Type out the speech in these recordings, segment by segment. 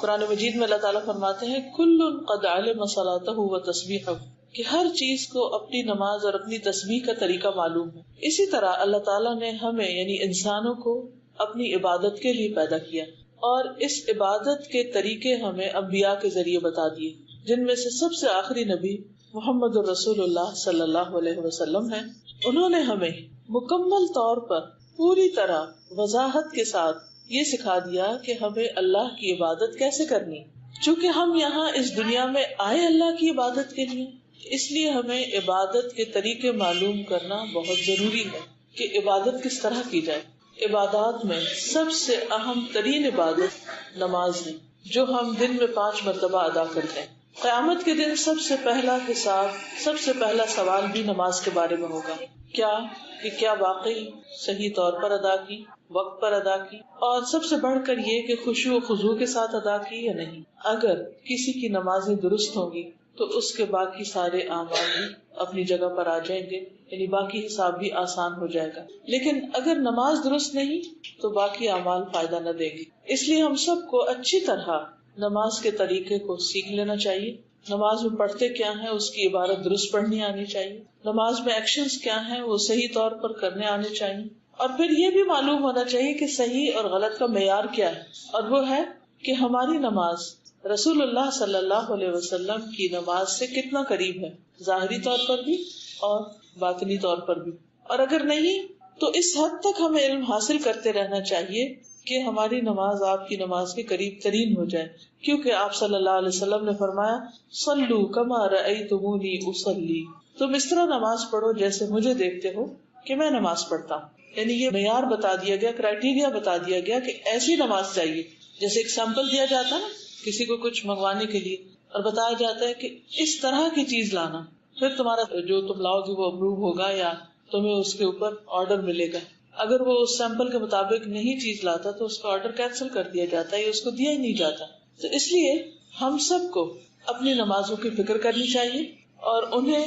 قرآن مجید میں اللہ تعالیٰ فرماتے ہیں کل قد علم صلاتہ و تسبیحہ، کہ ہر چیز کو اپنی نماز اور اپنی تسبیح کا طریقہ معلوم ہے. اسی طرح اللہ تعالیٰ نے ہمیں یعنی انسانوں کو اپنی عبادت کے لیے پیدا کیا اور اس عبادت کے طریقے ہمیں انبیاء کے ذریعے بتا دیے، جن میں سے سب سے آخری نبی محمد الرسول اللہ صلی اللہ علیہ وسلم ہیں. انہوں نے ہمیں مکمل طور پر پوری طرح وضاحت کے ساتھ یہ سکھا دیا کہ ہمیں اللہ کی عبادت کیسے کرنی. چونکہ ہم یہاں اس دنیا میں آئے اللہ کی عبادت کے لیے، اس لیے ہمیں عبادت کے طریقے معلوم کرنا بہت ضروری ہے کہ عبادت کس طرح کی جائے. عبادات میں سب سے اہم ترین عبادت نماز ہے، جو ہم دن میں 5 مرتبہ ادا کرتے ہیں. قیامت کے دن سب سے پہلا حساب، سب سے پہلا سوال بھی نماز کے بارے میں ہوگا. کیا واقعی صحیح طور پر ادا کی، وقت پر ادا کی، اور سب سے بڑھ کر یہ کہ خشوع و خضوع کے ساتھ ادا کی یا نہیں. اگر کسی کی نمازیں درست ہوں گی تو اس کے باقی سارے اعمال بھی اپنی جگہ پر آ جائیں گے، یعنی باقی حساب بھی آسان ہو جائے گا. لیکن اگر نماز درست نہیں تو باقی اعمال فائدہ نہ دے گی. اس لیے ہم سب کو اچھی طرح نماز کے طریقے کو سیکھ لینا چاہیے. نماز میں پڑھتے کیا ہیں اس کی عبارت درست پڑھنی آنی چاہیے. نماز میں ایکشنز کیا ہیں وہ صحیح طور پر کرنے آنے چاہیے. اور پھر یہ بھی معلوم ہونا چاہیے کہ صحیح اور غلط کا معیار کیا ہے، اور وہ ہے کہ ہماری نماز رسول اللہ صلی اللہ علیہ وسلم کی نماز سے کتنا قریب ہے، ظاہری طور پر بھی اور باطنی طور پر بھی. اور اگر نہیں تو اس حد تک ہمیں علم حاصل کرتے رہنا چاہیے کہ ہماری نماز آپ کی نماز کے قریب ترین ہو جائے. کیونکہ آپ صلی اللہ علیہ وسلم نے فرمایا صلو کما رأیتمونی اصلی، تم اس طرح نماز پڑھو جیسے مجھے دیکھتے ہو کہ میں نماز پڑھتا ہوں. یعنی یہ معیار بتا دیا گیا، کرائیٹیریا بتا دیا گیا کہ ایسی نماز چاہیے. جیسے ایک سیمپل دیا جاتا ہے نا کسی کو کچھ منگوانے کے لیے، اور بتایا جاتا ہے کہ اس طرح کی چیز لانا، پھر تمہارا جو تم لاؤ گے وہ اپروو ہوگا یا تمہیں اس کے اوپر آرڈر ملے گا. اگر وہ اس سیمپل کے مطابق نہیں چیز لاتا تو اس کا آرڈر کینسل کر دیا جاتا ہے یا اس کو دیا ہی نہیں جاتا. تو اس لیے ہم سب کو اپنی نمازوں کی فکر کرنی چاہیے اور انہیں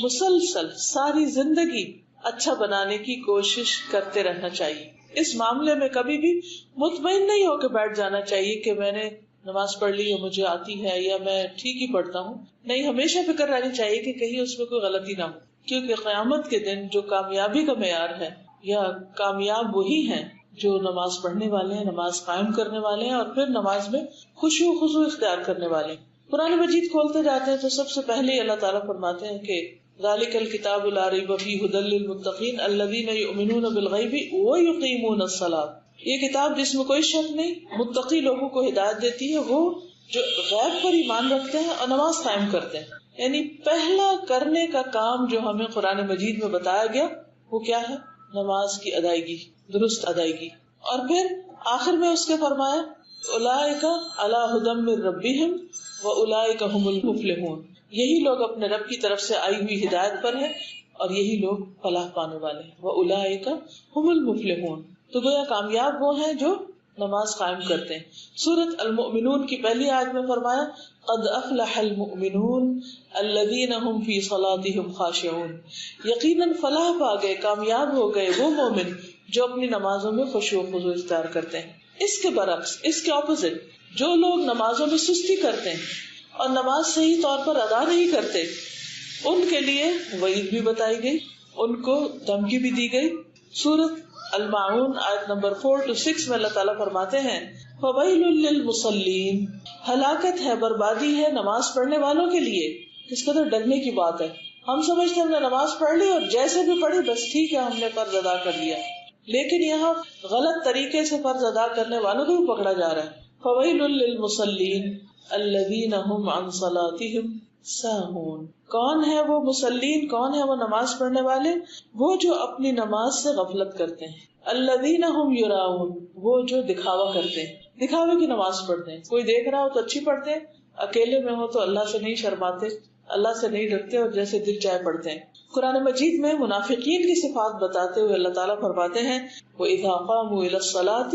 مسلسل ساری زندگی اچھا بنانے کی کوشش کرتے رہنا چاہیے. اس معاملے میں کبھی بھی مطمئن نہیں ہو کے بیٹھ جانا چاہیے کہ میں نے نماز پڑھ لی یا مجھے آتی ہے یا میں ٹھیک ہی پڑھتا ہوں. نہیں، ہمیشہ فکر رہنی چاہیے کہ کہیں اس میں کوئی غلطی نہ ہو. کیونکہ قیامت کے دن جو کامیابی کا معیار ہے یا کامیاب وہی ہیں جو نماز پڑھنے والے ہیں، نماز قائم کرنے والے ہیں، اور پھر نماز میں خشوع و خضوع اختیار کرنے والے ہیں. قرآن مجید کھولتے جاتے ہیں تو سب سے پہلے اللہ تعالیٰ فرماتے ہیں کہ ذالک الکتاب لا ریب فیہ ھدی للمتقین الذین یؤمنون بالغیب ویقیمون الصلاۃ. یہ کتاب جس میں کوئی شک نہیں، متقی لوگوں کو ہدایت دیتی ہے، وہ جو غیب پر ایمان رکھتے ہیں اور نماز قائم کرتے ہیں. یعنی پہلا کرنے کا کام جو ہمیں قرآن مجید میں بتایا گیا وہ کیا ہے؟ نماز کی ادائیگی، درست ادائیگی. اور پھر آخر میں اس کے فرمایا اولئک علی ھدی من ربہم واولئک ھم المفلحون. یہی لوگ اپنے رب کی طرف سے آئی ہوئی ہدایت پر ہیں اور یہی لوگ فلاح پانے والے ہیں. واولئک ھم المفلحون. تو گویا کامیاب وہ ہیں جو نماز قائم کرتے ہیں. سورۃ المؤمنون کی پہلی آیت میں فرمایا قد افلح المؤمنون الذین هم فی صلاتهم خاشعون. یقیناً فلاح پا گئے، کامیاب ہو گئے وہ مومن جو اپنی نمازوں میں خشوع و خضوع اختیار کرتے ہیں. اس کے برعکس، اس کے اپوزٹ، جو لوگ نمازوں میں سستی کرتے ہیں اور نماز صحیح طور پر ادا نہیں کرتے، ان کے لیے وعید بھی بتائی گئی، ان کو دھمکی بھی دی گئی. سورۃ الماعون آیت نمبر 4 to 6 میں اللہ تعالیٰ فرماتے ہیں فَوَيْلٌ لِّلْمُصَلِّينَ. ہلاکت ہے، بربادی ہے نماز پڑھنے والوں کے لیے. کس قدر ڈرنے کی بات ہے. ہم سمجھتے ہم نے نماز پڑھ لی اور جیسے بھی پڑھی بس ٹھیک ہے، ہم نے فرض ادا کر لیا. لیکن یہاں غلط طریقے سے فرض ادا کرنے والوں کو بھی پکڑا جا رہا ہے. فَوَيْلٌ لِّلْمُصَلِّينَ الَّذِينَ هُمْ عَنْ صَلَاتِهِمْ ساہون. کون ہے وہ مصلین؟ کون ہے وہ نماز پڑھنے والے؟ وہ جو اپنی نماز سے غفلت کرتے ہیں. الذین هم یراؤن. وہ جو دکھاوا کرتے ہیں، دکھاوے کی نماز پڑھتے ہیں. کوئی دیکھ رہا ہو تو اچھی پڑھتے ہیں، اکیلے میں ہو تو اللہ سے نہیں شرماتے، اللہ سے نہیں ڈرتے اور جیسے دل چاہے پڑھتے ہیں. قرآن مجید میں منافقین کی صفات بتاتے ہوئے اللہ تعالیٰ فرماتے ہیں وَإِذَا قَامُوا إِلَى الصَّلَاةِ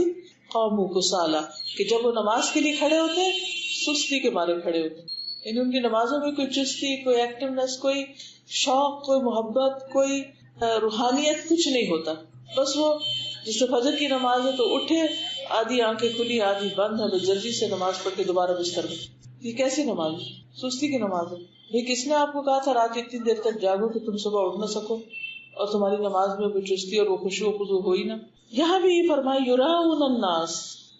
قَامُوا كُسَالَىٰ. کہ جب وہ نماز کے لیے کھڑے ہوتے ہیں سستی کے مارے کھڑے ہوتے ہیں. یعنی ان کی نمازوں میں کوئی چستی، کوئی ایکٹیونیس، کوئی شوق، کوئی محبت، کوئی روحانیت کچھ نہیں ہوتا. بس وہ جس سے فجر کی نماز ہے تو اٹھے آدھی آنکھیں کھلی آدھی بند ہے، بس جلدی سے نماز پڑھ کے دوبارہ بستر میں. یہ کیسی نماز ہے؟ سستی کی نماز ہے. یہ کس نے آپ کو کہا تھا رات اتنی دیر تک جاگو کہ تم صبح اٹھ نہ سکو اور تمہاری نماز میں کوئی چستی اور وہ خشوع و خضوع ہو ہی نہ. یہاں بھی یہ فرمایا یراؤن الناس،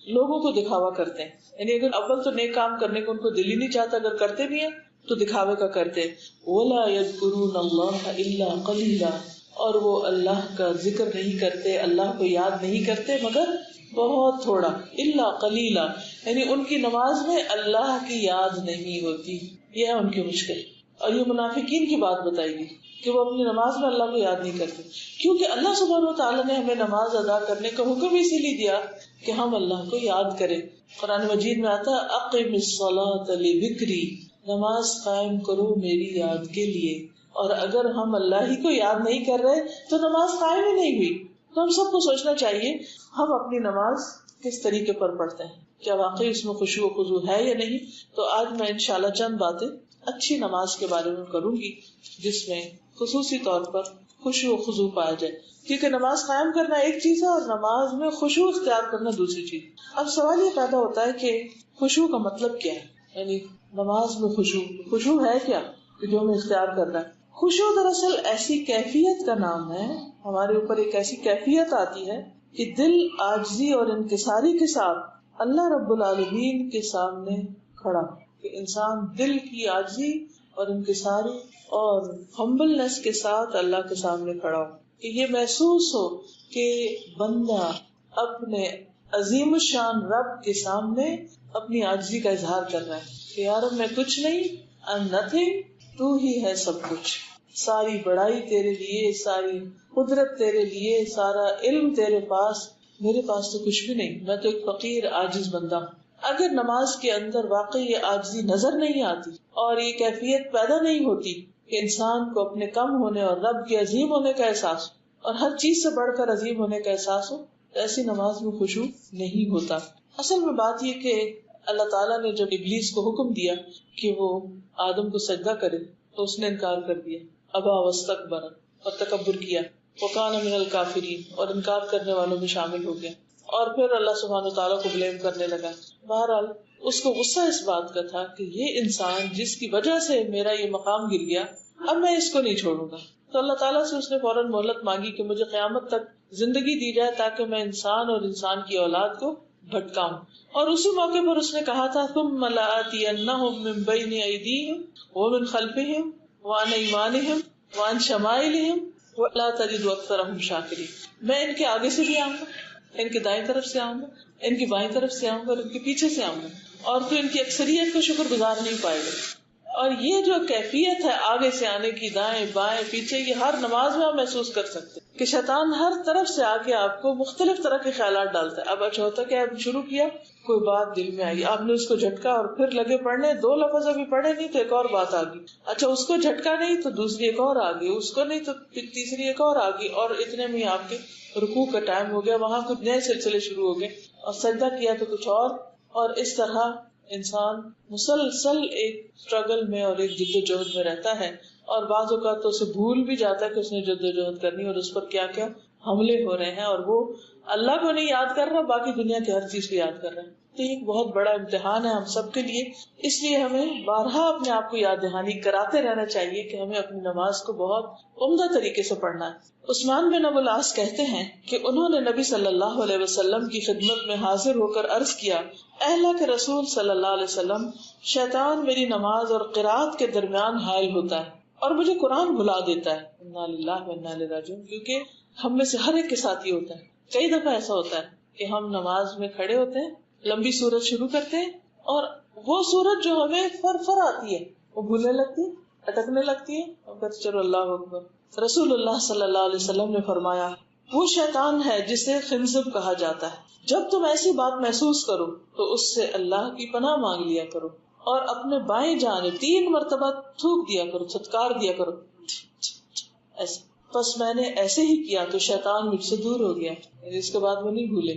لوگوں کو دکھاوا کرتے ہیں. یعنی اگر اول تو نیک کام کرنے کو ان کو دل ہی نہیں چاہتا، اگر کرتے بھی ہیں تو دکھاوے کا کرتے. ولا یذکرون اللہ الا قلیلا، اور وہ اللہ کا ذکر نہیں کرتے، اللہ کو یاد نہیں کرتے مگر بہت تھوڑا. الا قلیلا یعنی ان کی نماز میں اللہ کی یاد نہیں ہوتی. یہ ہے ان کی مشکل. اور یہ منافقین کی بات بتائی گئی کہ وہ اپنی نماز میں اللہ کو یاد نہیں کرتے، کیونکہ اللہ سبحانہ و تعالیٰ نے ہمیں نماز ادا کرنے کا حکم اسی لیے دیا کہ ہم اللہ کو یاد کریں. قرآن مجید میں آتا ہے اقم الصلاۃ لذکری، نماز قائم کرو میری یاد کے لیے. اور اگر ہم اللہ ہی کو یاد نہیں کر رہے تو نماز قائم ہی نہیں ہوئی. تو ہم سب کو سوچنا چاہیے ہم اپنی نماز کس طریقے پر پڑھتے ہیں، کیا واقعی اس میں خشوع و خضوع ہے یا نہیں. تو آج میں انشاءاللہ چند باتیں اچھی نماز کے بارے میں کروں گی جس میں خصوصی طور پر خشوع و خضوع پایا جائے، کیونکہ نماز قائم کرنا ایک چیز ہے اور نماز میں خشوع اختیار کرنا دوسری چیز. اب سوال یہ پیدا ہوتا ہے کہ خشوع کا مطلب کیا ہے، یعنی نماز میں خشوع ہے کیا کہ جو ہمیں اختیار کرنا ہے. خشوع دراصل ایسی کیفیت کا نام ہے، ہمارے اوپر ایک ایسی کیفیت آتی ہے کہ دل عاجزی اور انکساری کے ساتھ اللہ رب العالمین کے سامنے کھڑا، کہ انسان دل کی عاجزی اور انکساری اور ہمبلنس کے ساتھ اللہ کے سامنے کھڑا ہو، کہ یہ محسوس ہو کہ بندہ اپنے عظیم الشان رب کے سامنے اپنی عاجزی کا اظہار کر رہا ہے کہ یار میں کچھ نہیں، I'm nothing، تو ہی ہے سب کچھ. ساری بڑائی تیرے لیے، ساری قدرت تیرے لیے، سارا علم تیرے پاس، میرے پاس تو کچھ بھی نہیں، میں تو ایک فقیر عاجز بندہ ہوں. اگر نماز کے اندر واقعی یہ عاجزی نظر نہیں آتی اور یہ کیفیت پیدا نہیں ہوتی کہ انسان کو اپنے کم ہونے اور رب کے عظیم ہونے کا احساس اور ہر چیز سے بڑھ کر عظیم ہونے کا احساس ہو، تو ایسی نماز میں خشوع نہیں ہوتا. اصل میں بات یہ کہ اللہ تعالیٰ نے جب ابلیس کو حکم دیا کہ وہ آدم کو سجدہ کرے تو اس نے انکار کر دیا، ابا واستکبر، اور تکبر کیا، وکان من الکافرین، اور انکار کرنے والوں میں شامل ہو گیا، اور پھر اللہ سبحانہ وتعالیٰ کو بلیم کرنے لگا. بہرحال اس کو غصہ اس بات کا تھا کہ یہ انسان جس کی وجہ سے میرا یہ مقام گر گیا، اب میں اس کو نہیں چھوڑوں گا. تو اللہ تعالیٰ سے اس نے فوراً مہلت مانگی کہ مجھے قیامت تک زندگی دی جائے تاکہ میں انسان اور انسان کی اولاد کو بھٹکاؤں. اور اسی موقع پر اس نے کہا تھا ثم لآتینہم من بین ایدیہم ومن خلفہم وعن ایمانہم وعن شمائلہم ولا تجد اکثرہم شاکرین. میں ان کے آگے سے بھی آؤں گا، ان کے دائیں طرف سے آؤں گا، ان کی بائیں طرف سے آؤں گا اور ان کے پیچھے سے آؤں گا، اور تو ان کی اکثریت کو شکر گزار نہیں پائے گا. اور یہ جو کیفیت ہے آگے سے آنے کی، دائیں بائیں پیچھے، یہ ہر نماز میں آپ محسوس کر سکتے کہ شیطان ہر طرف سے آ کے آپ کو مختلف طرح کے خیالات ڈالتا ہے. اب اچھا ہوتا ہے کہ آپ شروع کیا، کوئی بات دل میں آئی، آپ نے اس کو جھٹکا اور پھر لگے پڑھنے، 2 لفظ ابھی پڑھے نہیں تو ایک اور بات آ گئی، اچھا اس کو جھٹکا نہیں تو دوسری ایک اور آ گئی، اس کو نہیں تو تیسری ایک اور آ گئی، اور اتنے میں آپ کے رکوع کا ٹائم ہو گیا، وہاں کچھ نئے سلسلے شروع ہو گئے، اور سجدہ کیا تو کچھ اور اس طرح انسان مسلسل ایک اسٹرگل میں اور ایک جدوجہد میں رہتا ہے. اور بعض اوقات تو اسے بھول بھی جاتا ہے کہ اس نے جدوجہد کرنی اور اس پر کیا کیا حملے ہو رہے ہیں، اور وہ اللہ کو نہیں یاد کر رہا، باقی دنیا کی ہر چیز کو یاد کر رہا ہے. تو یہ ایک بہت بڑا امتحان ہے ہم سب کے لیے. اس لیے ہمیں بارہا اپنے آپ کو یاد دہانی کراتے رہنا چاہیے کہ ہمیں اپنی نماز کو بہت عمدہ طریقے سے پڑھنا ہے. عثمان بن ابو العاص کہتے ہیں کہ انہوں نے نبی صلی اللہ علیہ وسلم کی خدمت میں حاضر ہو کر عرض کیا، اے اللہ کے رسول صلی اللہ علیہ وسلم، شیطان میری نماز اور قرات کے درمیان حائل ہوتا ہے اور مجھے قرآن بھلا دیتا ہے. انا للہ و انا الیہ راجعون. کیونکہ ہم میں سے ہر ایک کے ساتھ یہ ہوتا ہے. کئی دفعہ ایسا ہوتا ہے کہ ہم نماز میں کھڑے ہوتے ہیں، لمبی سورت شروع کرتے ہیں، اور وہ سورت جو ہمیں فر آتی ہے وہ بھولنے لگتی ہے، اٹکنے لگتی ہے، اور کہتے چلو اللہ اکبر. رسول اللہ صلی اللہ علیہ وسلم نے فرمایا، وہ شیطان ہے جسے خنزب کہا جاتا ہے. جب تم ایسی بات محسوس کرو تو اس سے اللہ کی پناہ مانگ لیا کرو اور اپنے بائیں جانب 3 مرتبہ تھوک دیا کرو، ستکار دیا کرو ایسے. بس میں نے ایسے ہی کیا تو شیطان مجھ سے دور ہو گیا. اس کے بعد وہ نہیں بھولے.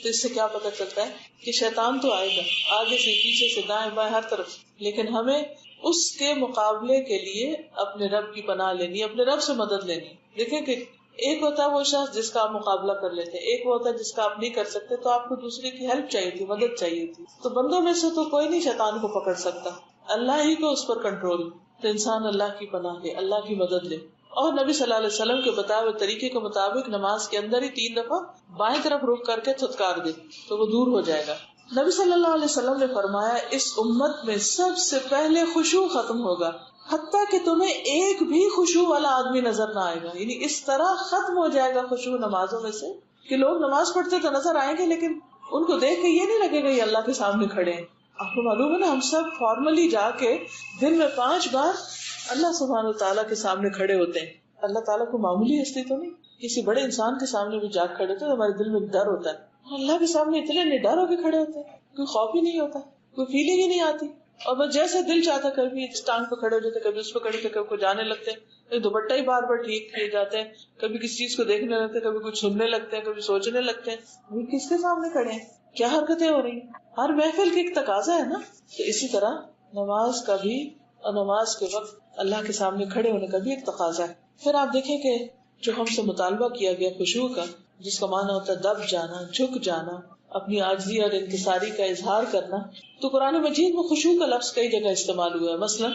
تو اس سے کیا پتہ چلتا ہے کہ شیطان تو آئے گا آگے سے، پیچھے سے، دائیں بائیں، ہر طرف سے، لیکن ہمیں اس کے مقابلے کے لیے اپنے رب کی پناہ لینی، اپنے رب سے مدد لینی. دیکھیں کہ ایک ہوتا ہے وہ شخص جس کا آپ مقابلہ کر لیتے ہیں، ایک وہ ہوتا ہے جس کا آپ نہیں کر سکتے، تو آپ کو دوسرے کی ہیلپ چاہیے تھی، مدد چاہیے تھی. تو بندوں میں سے تو کوئی نہیں شیطان کو پکڑ سکتا، اللہ ہی کو اس پر کنٹرول. تو انسان اللہ کی پناہ لے، اللہ کی مدد لے. اور نبی صلی اللہ علیہ وسلم کے بتائے ہوئے طریقے کے مطابق نماز کے اندر ہی 3 دفعہ بائیں طرف رخ کر کے تھتکار دے تو وہ دور ہو جائے گا. نبی صلی اللہ علیہ وسلم نے فرمایا اس امت میں سب سے پہلے خشوع ختم ہوگا، حتیٰ کہ تمہیں ایک بھی خشوع والا آدمی نظر نہ آئے گا. یعنی اس طرح ختم ہو جائے گا خشوع نمازوں میں سے کہ لوگ نماز پڑھتے تو نظر آئیں گے، لیکن ان کو دیکھ کے یہ نہیں لگے گا یہ اللہ کے سامنے کھڑے ہیں. آپ کو معلوم ہے نا، ہم سب فارملی جا کے دن میں 5 بار اللہ سبحانہ وتعالیٰ کے سامنے کھڑے ہوتے ہیں. اللہ تعالیٰ کو معمولی ہستی تو نہیں، کسی بڑے انسان کے سامنے بھی جا کھڑے ہوتے ہیں تو ہمارے دل میں ڈر ہوتا ہے. اللہ کے سامنے اتنے نڈر ہو کے کھڑے ہوتے ہیں، کوئی خوف ہی نہیں ہوتا، کوئی فیلنگ ہی نہیں آتی. اور بس جیسے دل چاہتا کبھی اس ٹانگ پہ کھڑے ہو جاتے، کبھی اس پہ کھڑے ہوتے، کبھی کو جانے لگتے ہیں، دوپٹہ ہی بار بار ٹھیک کیے جاتے ہیں، کبھی کسی چیز کو دیکھنے لگتے ہیں، کبھی کچھ سننے لگتے ہیں، کبھی سوچنے لگتے ہیں وہ کس کے سامنے کھڑے ہیں، کیا حرکتیں ہو رہی ہیں. ہر محفل کی ایک تقاضا ہے نا. تو اسی طرح نماز کا بھی، اور نماز کے وقت اللہ کے سامنے کھڑے ہونے کا بھی ایک تقاضا ہے. پھر آپ دیکھیں کہ جو ہم سے مطالبہ کیا گیا خشوع کا، جس کا معنی ہوتا ہے دب جانا، جھک جانا، اپنی عاجزی اور انکساری کا اظہار کرنا، تو قرآن مجید میں خشوع کا لفظ کئی جگہ استعمال ہوا ہے. مثلا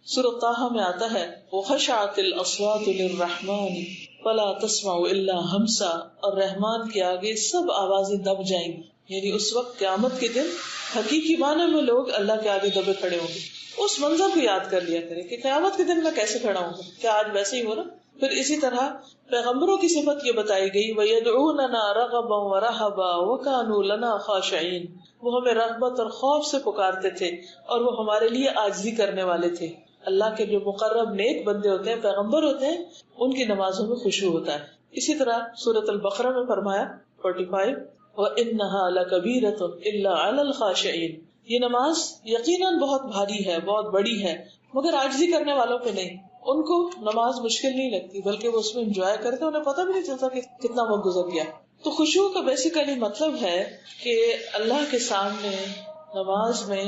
سورۃ طٰہٰ میں آتا ہے وَخَشَعَتِ الْأَصْوَاتُ لِلرَّحْمَٰنِ فَلَا تَسْمَعُ إِلَّا ہَمْسًا، اور رحمان کے آگے سب آوازیں دب جائیں گی. یعنی اس وقت قیامت کے دن حقیقی معنی میں لوگ اللہ کے آگے دبے کھڑے ہوں گے. اس منظر کو یاد کر لیا کرے کہ قیامت کے دن میں کیسے کھڑا ہوں گا، کیا آج ویسے ہی ہو رہا. پھر اسی طرح پیغمبروں کی صفت یہ بتائی گئی وَيَدْعُونَنَا رَغَبًا وَرَهَبًا وَكَانُوا لَنَا خَاشِعِينَ، وہ ہمیں رغبت اور خوف سے پکارتے تھے اور وہ ہمارے لیے عاجزی کرنے والے تھے. اللہ کے جو مقرب نیک بندے ہوتے ہیں، پیغمبر ہوتے ہیں، ان کی نمازوں میں خشوع ہوتا ہے. اسی طرح سورۃ البقرہ میں فرمایا 45 وَإِنَّهَا لَكَبِيرَةٌ إِلَّا عَلَى الْخَاشِعِينَ، یہ نماز یقیناً بہت بھاری ہے، بہت بڑی ہے، مگر عاجزی کرنے والوں پہ نہیں. ان کو نماز مشکل نہیں لگتی، بلکہ وہ اس میں انجوائے کرتے ہیں، انہیں پتہ بھی نہیں چلتا کہ کتنا وقت گزر گیا. تو خشوع کا بیسیکلی مطلب ہے کہ اللہ کے سامنے نماز میں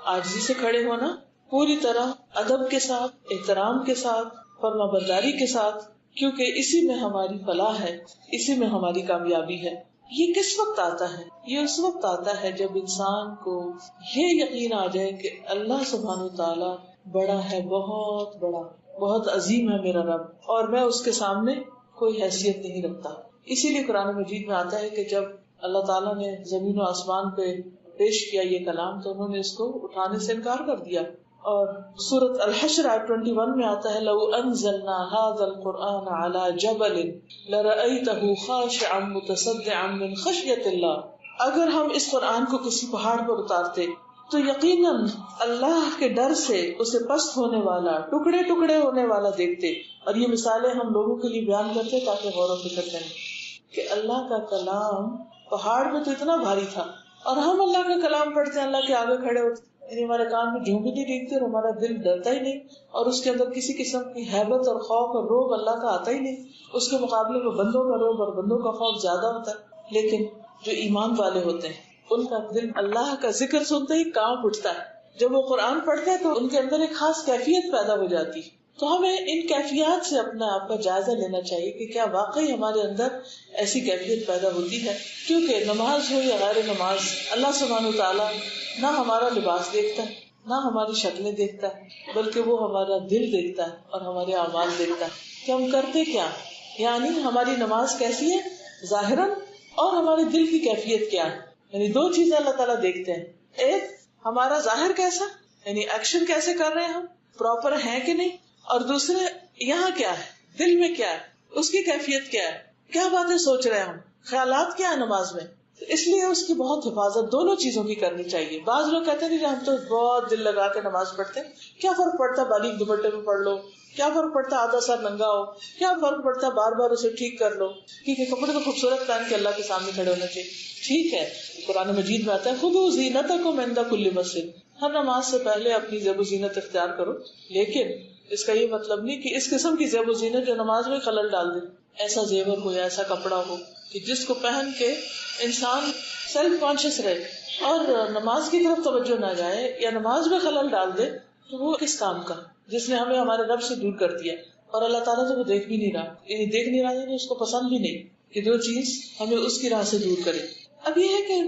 عاجزی سے کھڑے ہونا، پوری طرح ادب کے ساتھ، احترام کے ساتھ، فرما برداری کے ساتھ، کیونکہ اسی میں ہماری فلاح ہے، اسی میں ہماری کامیابی ہے. یہ کس وقت آتا ہے؟ یہ اس وقت آتا ہے جب انسان کو یہ یقین آ جائے کہ اللہ سبحانہ وتعالیٰ بڑا ہے، بہت بڑا، بہت عظیم ہے میرا رب، اور میں اس کے سامنے کوئی حیثیت نہیں رکھتا. اسی لیے قرآن مجید میں آتا ہے کہ جب اللہ تعالیٰ نے زمین و آسمان پہ پیش کیا یہ کلام تو انہوں نے اس کو اٹھانے سے انکار کر دیا. اور سورۃ الحشر آیت 21 میں آتا ہے لو انزلنا هذا القرآن على جبل لرأيته خاشعا متصدعا من خشیۃ اللہ، اگر ہم اس قرآن کو کسی پہاڑ پر اتارتے تو یقیناً اللہ کے ڈر سے اسے پست ہونے والا، ٹکڑے ٹکڑے ہونے والا دیکھتے. اور یہ مثالیں ہم لوگوں کے لیے بیان کرتے تاکہ غور و فکر کریں کہ اللہ کا کلام پہاڑ میں تو اتنا بھاری تھا، اور ہم اللہ کا کلام پڑھتے ہیں، اللہ کے آگے کھڑے ہوتے، یعنی ہمارے کان میں جھونک نہیں ڈیگتے اور ہمارا دل ڈرتا ہی نہیں، اور اس کے اندر کسی قسم کی ہیبت اور خوف اور روب اللہ کا آتا ہی نہیں. اس کے مقابلے میں بندوں کا روب اور بندوں کا خوف زیادہ ہوتا ہے. لیکن جو ایمان والے ہوتے ہیں ان کا دل اللہ کا ذکر سنتے ہی کانپ اٹھتا ہے. جب وہ قرآن پڑھتے ہیں تو ان کے اندر ایک خاص کیفیت پیدا ہو جاتی. تو ہمیں ان کیفیات سے اپنا آپ کا جائزہ لینا چاہیے کہ کیا واقعی ہمارے اندر ایسی کیفیت پیدا ہوتی ہے. کیونکہ نماز ہو یا غیر نماز، اللہ سبحانہ وتعالیٰ نہ ہمارا لباس دیکھتا ہے، نہ ہماری شکلیں دیکھتا ہے، بلکہ وہ ہمارا دل دیکھتا ہے اور ہمارے اعمال دیکھتا ہے کہ ہم کرتے کیا. یعنی ہماری نماز کیسی ہے ظاہراً، اور ہمارے دل کی کیفیت کیا ہے. یعنی 2 چیزیں اللہ تعالیٰ دیکھتے ہیں. ایک ہمارا ظاہر کیسا، یعنی ایکشن کیسے کر رہے ہیں ہم، پراپر ہیں کہ نہیں، اور دوسرے یہاں کیا ہے، دل میں کیا ہے، اس کی کیفیت کیا ہے، کیا باتیں سوچ رہے ہیں ہم، خیالات کیا ہے نماز میں. اس لیے اس کی بہت حفاظت دونوں چیزوں کی کرنی چاہیے. بعض لوگ کہتے ہیں کہ ہم تو بہت دل لگا کے نماز پڑھتے ہیں، کیا فرق پڑتا ہے باریک دوپٹے میں پڑھ لو، کیا فرق پڑتا ہے آدھا سر ننگا ہو، کیا فرق پڑتا ہے بار بار اسے ٹھیک کر لو، ٹھیک ہے کپڑے تو خوبصورت پہن کے اللہ کے سامنے کھڑے ہونا چاہیے، ٹھیک ہے. قرآن مجید میں آتا ہے خذوا زینتکم عند کل مسجد، ہر نماز سے پہلے اپنی زیب و زینت اختیار کرو. لیکن اس کا یہ مطلب نہیں کہ اس قسم کی زیب و زینت جو نماز میں خلل ڈال دے، ایسا زیور ہو یا ایسا کپڑا ہو کہ جس کو پہن کے انسان سیلف کانشیس رہے اور نماز کی طرف توجہ نہ جائے یا نماز میں خلل ڈال دے، تو وہ کس کام کا، جس نے ہمیں ہمارے رب سے دور کر دیا. اور اللہ تعالیٰ تو وہ دیکھ بھی نہیں رہا، یعنی دیکھ نہیں رہا یعنی اس کو پسند بھی نہیں کہ جو چیز ہمیں اس کی راہ سے دور کرے. اب یہ ہے کہ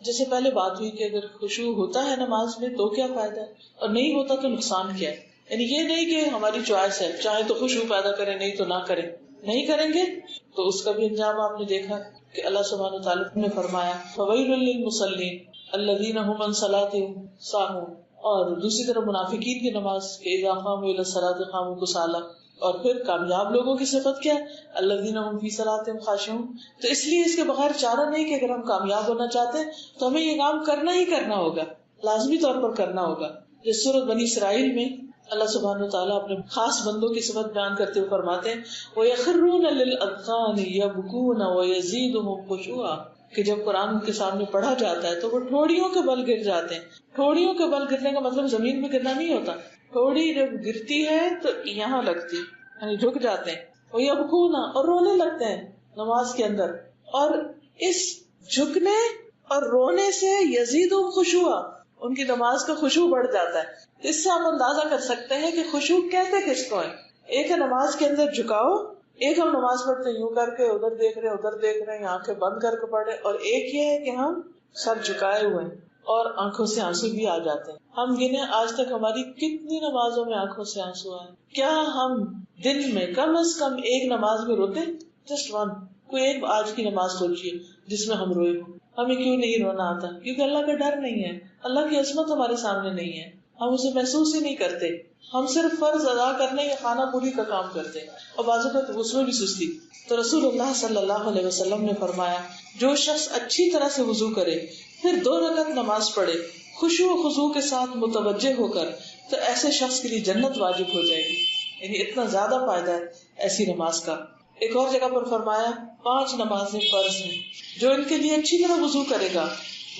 جیسے پہلے بات ہوئی کہ اگر خشوع ہوتا ہے نماز میں تو کیا فائدہ ہے اور نہیں ہوتا تو نقصان کیا ہے. یعنی یہ نہیں کہ ہماری چوائس ہے، چاہے تو خشوع پیدا کریں نہیں تو نہ کریں. نہیں کریں گے تو اس کا بھی انجام آپ نے دیکھا کہ اللہ سبحانہ وتعالیٰ نے فرمایا فویل للمصلین الذین هم عن صلاتهم ساہون. اور دوسری طرف منافقین کی نماز کہ اذا قاموا الی الصلاۃ قاموا کسالى. اور پھر کامیاب لوگوں کی صفت کیا ہے الذین هم فی صلاتهم خاشعون. تو اس لیے اس کے بغیر چارہ نہیں کہ اگر ہم کامیاب ہونا چاہتے ہیں تو ہمیں یہ کام کرنا ہی کرنا ہوگا، لازمی طور پر کرنا ہوگا. جس سورۃ بنی اسرائیل میں اللہ سبحانہ وتعالیٰ اپنے خاص بندوں کی صفت بیان کرتے ہوئے فرماتے ہیں وَيَخِرُّونَ لِلْأَذْقَانِ يَبْكُونَ وَيَزِيدُهُمْ خُشُوعًا کہ جب قرآن ان کے سامنے پڑھا جاتا ہے تو وہ ٹھوڑیوں کے بل گر جاتے ہیں. ٹھوڑیوں کے بل گرنے کا مطلب زمین میں گرنا نہیں ہوتا، ٹھوڑی جب گرتی ہے تو یہاں لگتی یعنی جھک جاتے ہیں. وَيَبْكُونَ اور رونے لگتے ہیں نماز کے اندر. اور اس جھکنے اور رونے سے یزیدہم خشوعا ان کی نماز کا خشوع بڑھ جاتا ہے. اس سے آپ اندازہ کر سکتے ہیں کہ خشوع کہتے کس کو ہے. ایک ہے نماز کے اندر جھکاؤ، ایک ہم نماز پڑھتے یوں کر کے ادھر دیکھ رہے ہیں آنکھیں بند کر کے پڑھے، اور ایک یہ ہے کہ ہم سر جھکائے ہوئے ہیں اور آنکھوں سے آنسو بھی آ جاتے ہیں. ہم گنے آج تک ہماری کتنی نمازوں میں آنکھوں سے آنسو آئے. کیا ہم دن میں کم از کم ایک نماز میں روتے؟ Just one. کوئی ایک آج کی نماز سوچیے جس میں ہم روئے ہوں. ہمیں کیوں نہیں رونا آتا؟ کیونکہ اللہ کا ڈر نہیں ہے، اللہ کی عظمت ہمارے سامنے نہیں ہے، ہم اسے محسوس ہی نہیں کرتے. ہم صرف فرض ادا کرنے یا خانہ پوری کا کام کرتے ہیں اور بعض اوقات غسل بھی سستی. تو رسول اللہ صلی اللہ علیہ وسلم نے فرمایا جو شخص اچھی طرح سے وضو کرے پھر 2 رکعت نماز پڑھے خشوع و خضوع کے ساتھ متوجہ ہو کر تو ایسے شخص کے لیے جنت واجب ہو جائے گی. یعنی اتنا زیادہ فائدہ ہے ایسی نماز کا. ایک اور جگہ پر فرمایا 5 نمازیں فرض ہیں، جو ان کے لیے اچھی طرح وضو کرے گا،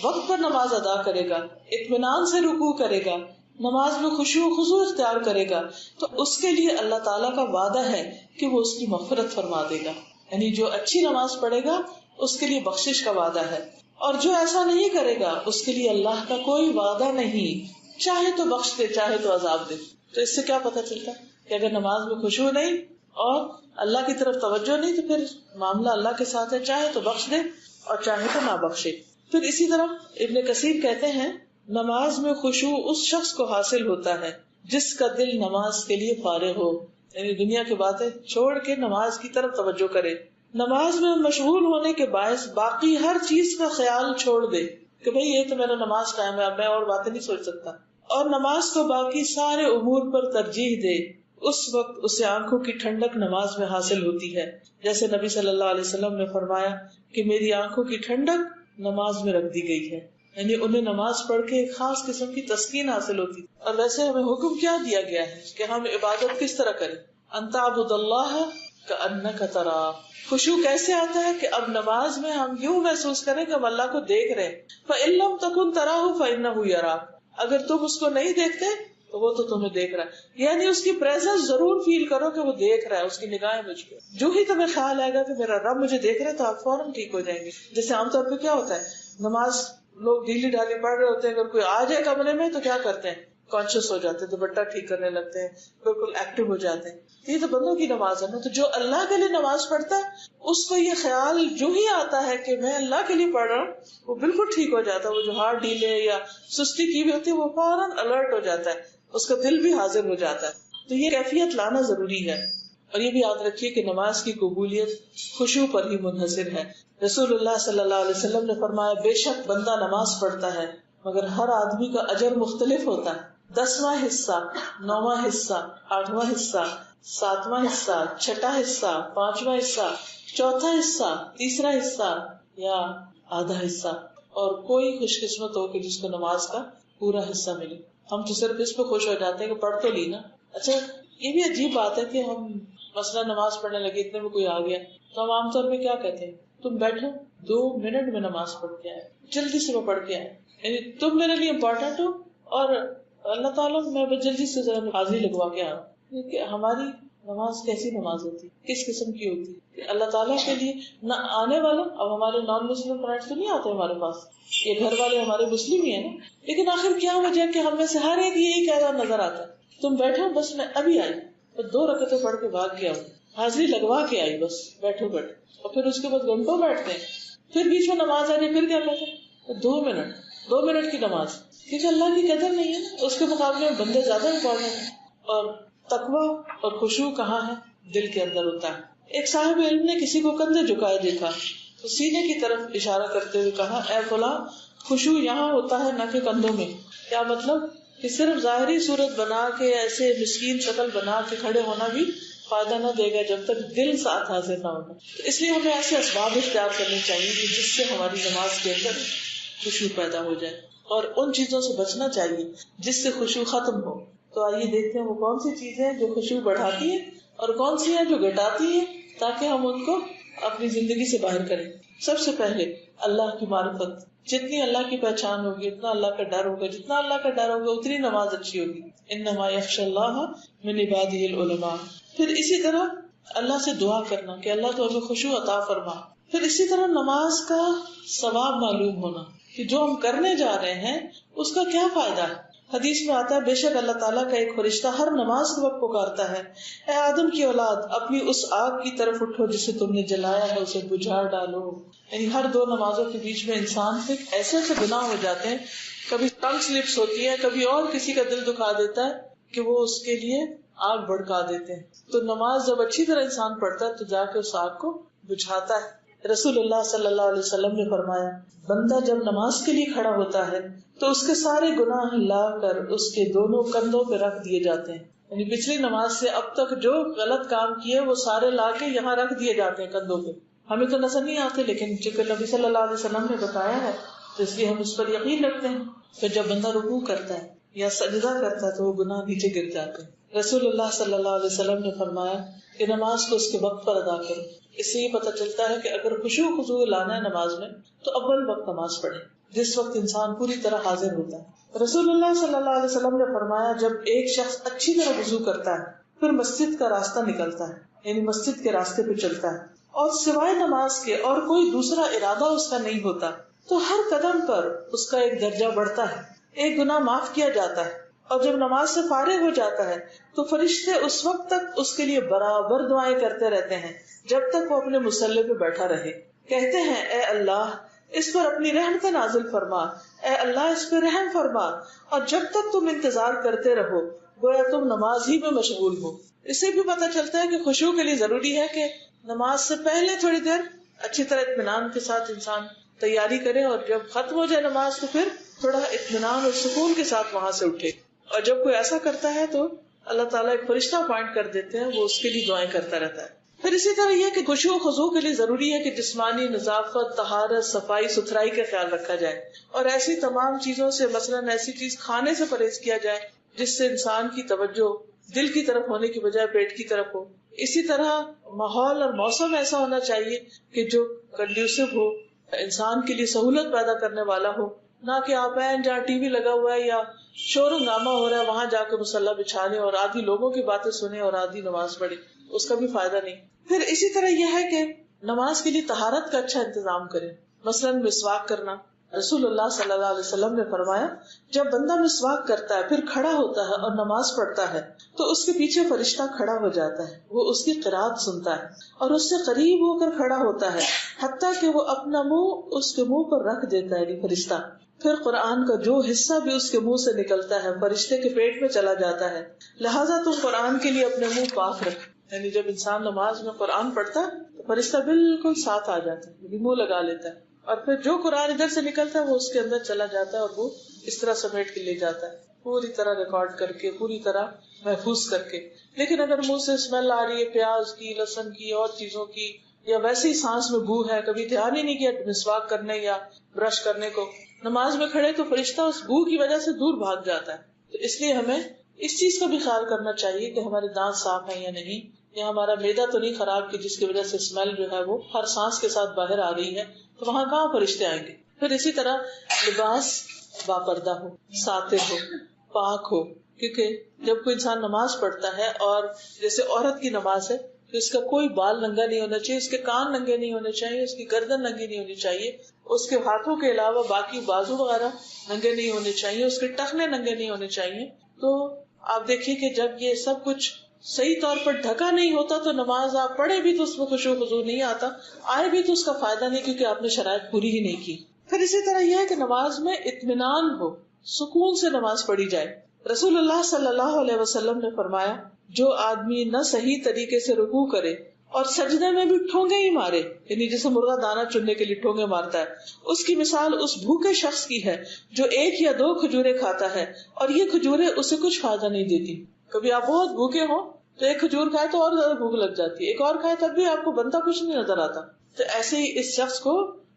وقت پر نماز ادا کرے گا، اطمینان سے رکوع کرے گا، نماز میں خشوع و خضوع اختیار کرے گا تو اس کے لیے اللہ تعالیٰ کا وعدہ ہے کہ وہ اس کی مغفرت فرما دے گا. یعنی جو اچھی نماز پڑھے گا اس کے لیے بخشش کا وعدہ ہے، اور جو ایسا نہیں کرے گا اس کے لیے اللہ کا کوئی وعدہ نہیں، چاہے تو بخش دے چاہے تو عذاب دے. تو اس سے کیا پتہ چلتا کہ اگر نماز میں خشوع نہیں اور اللہ کی طرف توجہ نہیں تو پھر معاملہ اللہ کے ساتھ ہے، چاہے تو بخش دے اور چاہے تو نہ بخشے. پھر اسی طرح ابن کثیر کہتے ہیں نماز میں خشوع اس شخص کو حاصل ہوتا ہے جس کا دل نماز کے لیے فارغ ہو، یعنی دنیا کی باتیں چھوڑ کے نماز کی طرف توجہ کرے. نماز میں مشغول ہونے کے باعث باقی ہر چیز کا خیال چھوڑ دے کہ بھئی یہ تو میرا نماز ٹائم ہے، اب میں اور باتیں نہیں سوچ سکتا، اور نماز کو باقی سارے امور پر ترجیح دے. اس وقت اسے آنکھوں کی ٹھنڈک نماز میں حاصل ہوتی ہے، جیسے نبی صلی اللہ علیہ وسلم نے فرمایا کہ میری آنکھوں کی ٹھنڈک نماز میں رکھ دی گئی ہے. یعنی انہیں نماز پڑھ کے ایک خاص قسم کی تسکین حاصل ہوتی. اور ویسے ہمیں حکم کیا دیا گیا ہے کہ ہم عبادت کس طرح کریں؟ ان تعبد اللہ کأنک تراہ. خشوع کیسے آتا ہے کہ اب نماز میں ہم یوں محسوس کریں کہ ہم اللہ کو دیکھ رہے ہیں. فإن لم تکن تراہ فإنہ یراک. اگر تم اس کو نہیں دیکھتے تو وہ تو تمہیں دیکھ رہا ہے. یعنی اس کی پریزنس ضرور فیل کرو کہ وہ دیکھ رہا ہے، اس کی نگاہیں مجھ پہ. جو ہی تمہیں خیال آئے گا کہ میرا رب مجھے دیکھ رہا ہے تو آپ فوراً ٹھیک ہو جائیں گے. جیسے عام طور پہ کیا ہوتا ہے نماز لوگ ڈھیلی ڈھالی پڑھ رہے ہوتے ہیں، اگر کوئی آ جائے کمرے میں تو کیا کرتے ہیں کانشیس ہو جاتے ہیں، دوپٹہ ٹھیک کرنے لگتے ہیں، بالکل ایکٹیو ہو جاتے ہیں. یہ تو بندوں کی نماز ہے نا. تو جو اللہ کے لیے نماز پڑھتا ہے اس کو یہ خیال جو ہی آتا ہے کہ میں اللہ کے لیے پڑھ رہا ہوں وہ بالکل ٹھیک ہو جاتا ہے. وہ جو ہاتھ ڈھیلے یا سستی کی بھی ہوتی ہے وہ فوراً الرٹ ہو جاتا ہے، اس کا دل بھی حاضر ہو جاتا ہے. تو یہ کیفیت لانا ضروری ہے. اور یہ بھی یاد رکھیے کہ نماز کی قبولیت خشوع پر ہی منحصر ہے. رسول اللہ صلی اللہ علیہ وسلم نے فرمایا بے شک بندہ نماز پڑھتا ہے مگر ہر آدمی کا اجر مختلف ہوتا ہے. 10واں حصہ، 9واں حصہ، 8واں حصہ، 7واں حصہ، 6واں حصہ، 5واں حصہ، 4تھا حصہ، 3را حصہ یا آدھا حصہ. اور کوئی خوش قسمت ہو کہ جس کو نماز کا پورا حصہ ملے. ہم تو صرف اس پہ خوش ہو جاتے ہیں کہ پڑھ تو لی نا. اچھا یہ بھی عجیب بات ہے کہ ہم مثلا نماز پڑھنے لگے، اتنے میں کوئی آ گیا تو ہم عام طور پہ کیا کہتے ہیں تم بیٹھو 2 منٹ میں نماز پڑھ کے آئے، جلدی سے وہ پڑھ کے آئے. یعنی تم میرے لیے امپورٹنٹ ہو اور اللہ تعالیٰ میں جلدی سے ذرا حاضری لگوا کے آؤں. کہ ہماری نماز کیسی نماز ہوتی، کس قسم کی ہوتی کہ اللہ تعالیٰ کے لیے نہ آنے والا. اب ہمارے نان مسلم فرینڈس تو نہیں آتے ہمارے پاس، یہ گھر والے ہمارے مسلم ہی ہیں نا، لیکن آخر کیا وجہ کہ ہم میں سے ہر ایک یہی کہہ رہا نظر آتا ہے تم بیٹھو بس میں ابھی آئی. اور 2 رکعتیں پڑھ کے بھاگ گیا, حاضری لگوا کے آئی بس بیٹھو بیٹھے, اور پھر اس کے بعد گھنٹوں بیٹھتے ہیں, پھر بیچ میں نماز آ جائے پھر کیا کہتے ہیں 2 منٹ کی نماز, کیونکہ اللہ کی قدر نہیں ہے نا, اس کے مقابلے میں بندے زیادہ امپورٹنٹ ہیں. اور تقویٰ اور خشوع کہاں ہے؟ دل کے اندر ہوتا ہے. ایک صاحب علم نے کسی کو کندھے جھکائے دیکھا تو سینے کی طرف اشارہ کرتے ہوئے کہا, اے فلاں خشوع یہاں ہوتا ہے نہ کہ کندھوں میں. کیا مطلب؟ کہ صرف ظاہری صورت بنا کے ایسے مسکین شکل بنا کے کھڑے ہونا بھی فائدہ نہ دے گا جب تک دل ساتھ حاضر نہ ہوگا. تو اس لیے ہمیں ایسے اسباب اختیار کرنے چاہیے کہ جس سے ہماری نماز کے اندر خشوع پیدا ہو جائے, اور ان چیزوں سے بچنا چاہیے جس سے خشوع ختم ہو. تو آئیے دیکھتے ہیں وہ کون سی چیزیں ہیں جو خشوع بڑھاتی ہیں اور کون سی ہیں جو گھٹاتی ہیں, تاکہ ہم ان کو اپنی زندگی سے باہر کریں. سب سے پہلے اللہ کی معرفت. جتنی اللہ کی پہچان ہوگی اتنا اللہ کا ڈر ہوگا, جتنا اللہ کا ڈر ہوگا اتنی نماز اچھی ہوگی. انما یخشی اللہ من عبادہ العلماء. پھر اسی طرح اللہ سے دعا کرنا کہ اللہ تو ہمیں خشوع عطا فرما. پھر اسی طرح نماز کا ثواب معلوم ہونا کہ جو ہم کرنے جا رہے ہیں اس کا کیا فائدہ ہے. حدیث میں آتا ہے بے شک اللہ تعالیٰ کا ایک فرشتہ ہر نماز کے وقت پکارتا ہے, اے آدم کی اولاد اپنی اس آگ کی طرف اٹھو جسے تم نے جلایا ہے, اسے بجھا ڈالو. یعنی ہر 2 نمازوں کے بیچ میں انسان سے ایسے ایسے گناہ ہو جاتے ہیں, کبھی ٹنگ سلپس ہوتی ہے, کبھی اور کسی کا دل دکھا دیتا ہے کہ وہ اس کے لیے آگ بھڑکا دیتے ہیں. تو نماز جب اچھی طرح انسان پڑھتا ہے تو جا کے اس آگ کو بجھاتا ہے. رسول اللہ صلی اللہ علیہ وسلم نے فرمایا, بندہ جب نماز کے لیے کھڑا ہوتا ہے تو اس کے سارے گناہ لا کر اس کے دونوں کندھوں پہ رکھ دیے جاتے ہیں. یعنی پچھلی نماز سے اب تک جو غلط کام کیے وہ سارے لا کے یہاں رکھ دیے جاتے ہیں کندھوں پہ. ہمیں تو نظر نہیں آتے, لیکن چونکہ نبی صلی اللہ علیہ وسلم نے بتایا ہے تو اس لیے ہم اس پر یقین رکھتے ہیں. پھر جب بندہ رکوع کرتا ہے یا سجدہ کرتا ہے تو وہ گناہ نیچے گر جاتے ہیں. رسول اللہ صلی اللہ علیہ وسلم نے فرمایا کہ نماز کو اس کے وقت پر ادا کرو. اس سے یہ پتہ چلتا ہے کہ اگر خشوع خضوع لانا ہے نماز میں تو اول وقت نماز پڑھے جس وقت انسان پوری طرح حاضر ہوتا ہے. رسول اللہ صلی اللہ علیہ وسلم نے فرمایا, جب ایک شخص اچھی طرح وضو کرتا ہے پھر مسجد کا راستہ نکلتا ہے یعنی مسجد کے راستے پہ چلتا ہے اور سوائے نماز کے اور کوئی دوسرا ارادہ اس کا نہیں ہوتا, تو ہر قدم پر اس کا ایک درجہ بڑھتا ہے, ایک گناہ معاف کیا جاتا ہے. اور جب نماز سے فارغ ہو جاتا ہے تو فرشتے اس وقت تک اس کے لیے برابر دعائیں کرتے رہتے ہیں جب تک وہ اپنے مصلی پہ بیٹھا رہے. کہتے ہیں, اے اللہ اس پر اپنی رحمت نازل فرما, اے اللہ اس پہ رحم فرما. اور جب تک تم انتظار کرتے رہو گویا تم نماز ہی میں مشغول ہو. اس سے بھی پتہ چلتا ہے کہ خشوع کے لیے ضروری ہے کہ نماز سے پہلے تھوڑی دیر اچھی طرح اطمینان کے ساتھ انسان تیاری کرے, اور جب ختم ہو جائے نماز تو پھر تھوڑا اطمینان اور سکون کے ساتھ وہاں سے اٹھے. اور جب کوئی ایسا کرتا ہے تو اللہ تعالیٰ ایک فرشتہ اپوائنٹ کر دیتے ہیں, وہ اس کے لیے دعائیں کرتا رہتا ہے. پھر اسی طرح یہ کہ خشوع و خضوع کے لیے ضروری ہے کہ جسمانی نظافت, طہارت, صفائی ستھرائی کا خیال رکھا جائے, اور ایسی تمام چیزوں سے مثلاً ایسی چیز کھانے سے پرہیز کیا جائے جس سے انسان کی توجہ دل کی طرف ہونے کی بجائے پیٹ کی طرف ہو. اسی طرح ماحول اور موسم ایسا ہونا چاہیے کہ جو کنڈیوسو ہو, انسان کے لیے سہولت پیدا کرنے والا ہو, نہ کہ آپ ہیں جہاں ٹی وی لگا ہوا ہے یا شور ہنگامہ ہو رہا ہے وہاں جا کے مصلی بچھا لیں اور آدھی لوگوں کی باتیں سنیں اور آدھی نماز پڑھیں, اس کا بھی فائدہ نہیں. پھر اسی طرح یہ ہے کہ نماز کے لیے طہارت کا اچھا انتظام کریں, مثلاً مسواک کرنا. رسول اللہ صلی اللہ علیہ وسلم نے فرمایا, جب بندہ مسواک کرتا ہے پھر کھڑا ہوتا ہے اور نماز پڑھتا ہے تو اس کے پیچھے فرشتہ کھڑا ہو جاتا ہے, وہ اس کی قرات سنتا ہے اور اس سے قریب ہو کر کھڑا ہوتا ہے حتیٰ کہ وہ اپنا منہ اس کے منہ پر رکھ دیتا ہے فرشتہ. پھر قرآن کا جو حصہ بھی اس کے منہ سے نکلتا ہے فرشتے کے پیٹ میں چلا جاتا ہے. لہٰذا تم قرآن کے لیے اپنے منہ پاک رکھ. یعنی جب انسان نماز میں قرآن پڑھتا ہے تو فرشتہ بالکل ساتھ آ جاتا ہے, منہ لگا لیتا ہے, اور پھر جو قرآن ادھر سے نکلتا ہے وہ اس کے اندر چلا جاتا ہے اور وہ اس طرح سمیٹ کے لے جاتا ہے, پوری طرح ریکارڈ کر کے, پوری طرح محفوظ کر کے. لیکن اگر منہ سے اسمیل آ رہی ہے پیاز کی, لہسن کی, اور چیزوں کی, یا ویسے ہی سانس میں بو ہے, کبھی دھیان ہی نہیں کیا مسواک کرنے یا برش کرنے کو, نماز میں کھڑے تو فرشتہ اس بو کی وجہ سے دور بھاگ جاتا ہے. تو اس لیے ہمیں اس چیز کا بھی خیال کرنا چاہیے کہ ہمارے دانت صاف ہیں یا نہیں, یا ہمارا معدہ تو نہیں خراب کہ جس کی وجہ سے اسمیل جو ہے وہ ہر سانس کے ساتھ باہر آ رہی ہے, تو وہاں کہاں فرشتے آئیں گے. پھر اسی طرح لباس باپردہ ہو, ساتر ہو, پاک ہو, کیونکہ جب کوئی انسان نماز پڑھتا ہے اور جیسے عورت کی نماز ہے تو اس کا کوئی بال ننگا نہیں ہونا چاہیے, اس کے کان ننگے نہیں ہونے چاہیے, اس کی گردن ننگی نہیں ہونی چاہیے, اس کے ہاتھوں کے علاوہ باقی بازو وغیرہ ننگے نہیں ہونے چاہیے, اس کے ٹخنے ننگے نہیں ہونے چاہیے. تو آپ دیکھیے کہ جب یہ سب کچھ صحیح طور پر ڈھکا نہیں ہوتا تو نماز آپ پڑھے بھی تو اس میں خشوع و خضوع نہیں آتا، آئے بھی تو اس کا فائدہ نہیں، کیونکہ آپ نے شرائط پوری ہی نہیں کی۔ پھر اسی طرح یہ ہے کہ نماز میں اطمینان ہو، سکون سے نماز پڑھی جائے۔ رسول اللہ صلی اللہ علیہ وسلم نے فرمایا، جو آدمی نہ صحیح طریقے سے رکوع کرے اور سجدے میں بھی ٹھونگے ہی مارے، یعنی جیسے مرغا دانہ چننے کے لیے ٹھونگے مارتا ہے، اس کی مثال اس بھوکے شخص کی ہے جو 1 یا 2 کھجوریں کھاتا ہے اور یہ کھجوریں اسے کچھ فائدہ نہیں دیتی۔ کبھی آپ بہت بھوکے ہو تو 1 کھجور کھائے تو اور زیادہ بھوک لگ جاتی ہے، ایک اور کھائے تب بھی آپ کو بنتا کچھ نہیں نظر آتا۔ تو ایسے ہی اس شخص کو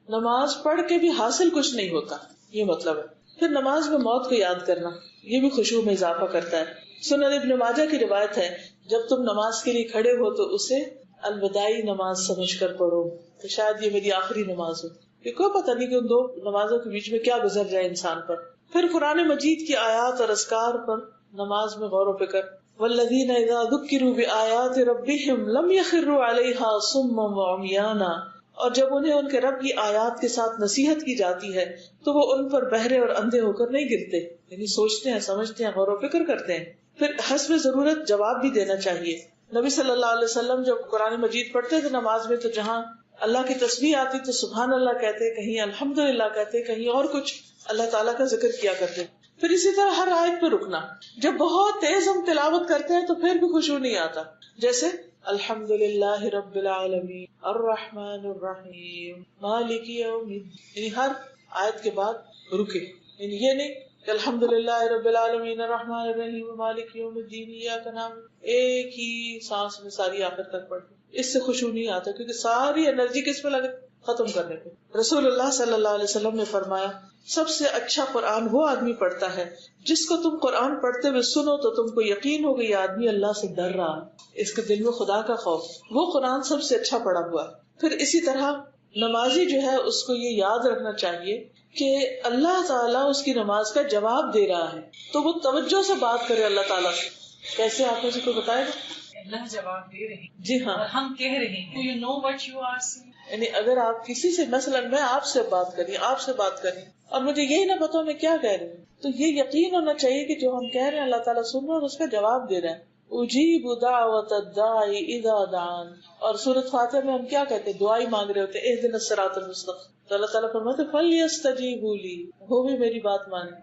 نماز پڑھ کے بھی حاصل کچھ نہیں ہوتا، یہ مطلب ہے۔ پھر نماز میں موت کو یاد کرنا، یہ بھی خشوع میں اضافہ کرتا ہے۔ سنن ابن ماجہ کی روایت ہے، جب تم نماز کے لیے کھڑے ہو تو اسے الوداعی نماز سمجھ کر پڑھو، کہ شاید یہ میری آخری نماز ہو، کہ کوئی پتہ نہیں کہ ان 2 نمازوں کے بیچ میں کیا گزر جائے انسان پر۔ پھر قرآن مجید کی آیات اور اذکار پر نماز میں غور و فکر۔ والذین اذا ذکروا بآیات ربہم لم یخروا علیہا صما وعمیانا، اور جب انہیں ان کے رب کی آیات کے ساتھ نصیحت کی جاتی ہے تو وہ ان پر بہرے اور اندھے ہو کر نہیں گرتے، یعنی سوچتے ہیں، سمجھتے ہیں، غور و فکر کرتے ہیں۔ پھر حسب ضرورت جواب بھی دینا چاہیے۔ نبی صلی اللہ علیہ وسلم جب قرآن مجید پڑھتے تھے نماز میں تو جہاں اللہ کی تسبیح آتی تو سبحان اللہ کہتے، کہیں الحمدللہ کہتے، کہیں اور کچھ اللہ تعالیٰ کا ذکر کیا کرتے۔ پھر اسی طرح ہر آیت پہ رکنا، جب بہت تیز ہم تلاوت کرتے ہیں تو پھر بھی خشوع نہیں آتا، جیسے الحمدللہ رب العالمین الرحمن الرحیم مالک یوم الدین، یعنی ہر آیت کے بعد رکے، یعنی یہ نہیں کہ الحمدللہ رب العالمین الرحمن الرحیم مالک یوم الدین ایاک نعبد، ایک ہی سانس میں ساری آخر تک پڑھتے، اس سے خشوع نہیں آتا، کیونکہ ساری انرجی کس میں لگے؟ ختم کرنے پہ۔ رسول اللہ صلی اللہ علیہ وسلم نے فرمایا، سب سے اچھا قرآن وہ آدمی پڑھتا ہے جس کو تم قرآن پڑھتے ہوئے سنو تو تم کو یقین ہوگا یہ آدمی اللہ سے ڈر رہا، اس کے دل میں خدا کا خوف، وہ قرآن سب سے اچھا پڑھا ہوا۔ پھر اسی طرح نمازی جو ہے اس کو یہ یاد رکھنا چاہیے کہ اللہ تعالیٰ اس کی نماز کا جواب دے رہا ہے، تو وہ توجہ سے بات کرے اللہ تعالیٰ سے۔ کیسے آپ مجھے کو بتائے گا؟ اللہ جواب دے رہے ہیں، جی ہاں، اور ہم کہہ رہے ہیں you know what you are saying۔ یعنی اگر آپ کسی سے، مثلا میں آپ سے بات کری، آپ سے بات کری اور مجھے یہی نہ پتا میں کیا کہہ رہی ہوں، تو یہ یقین ہونا چاہیے کہ جو ہم کہہ رہے ہیں اللہ تعالیٰ سن رہا ہے اور اس کا جواب دے رہا ہے۔ اجیب دعوت الداعی اذا دعان، اور سورۃ فاتحہ میں ہم کیا کہتے ہیں؟ دعائی مانگ رہے ہوتے ہیں، اہدنا الصراط المستقیم، تو اللہ تعالیٰ فرماتے ہیں فلیستجیبوا لی، وہ بھی میری بات مانے،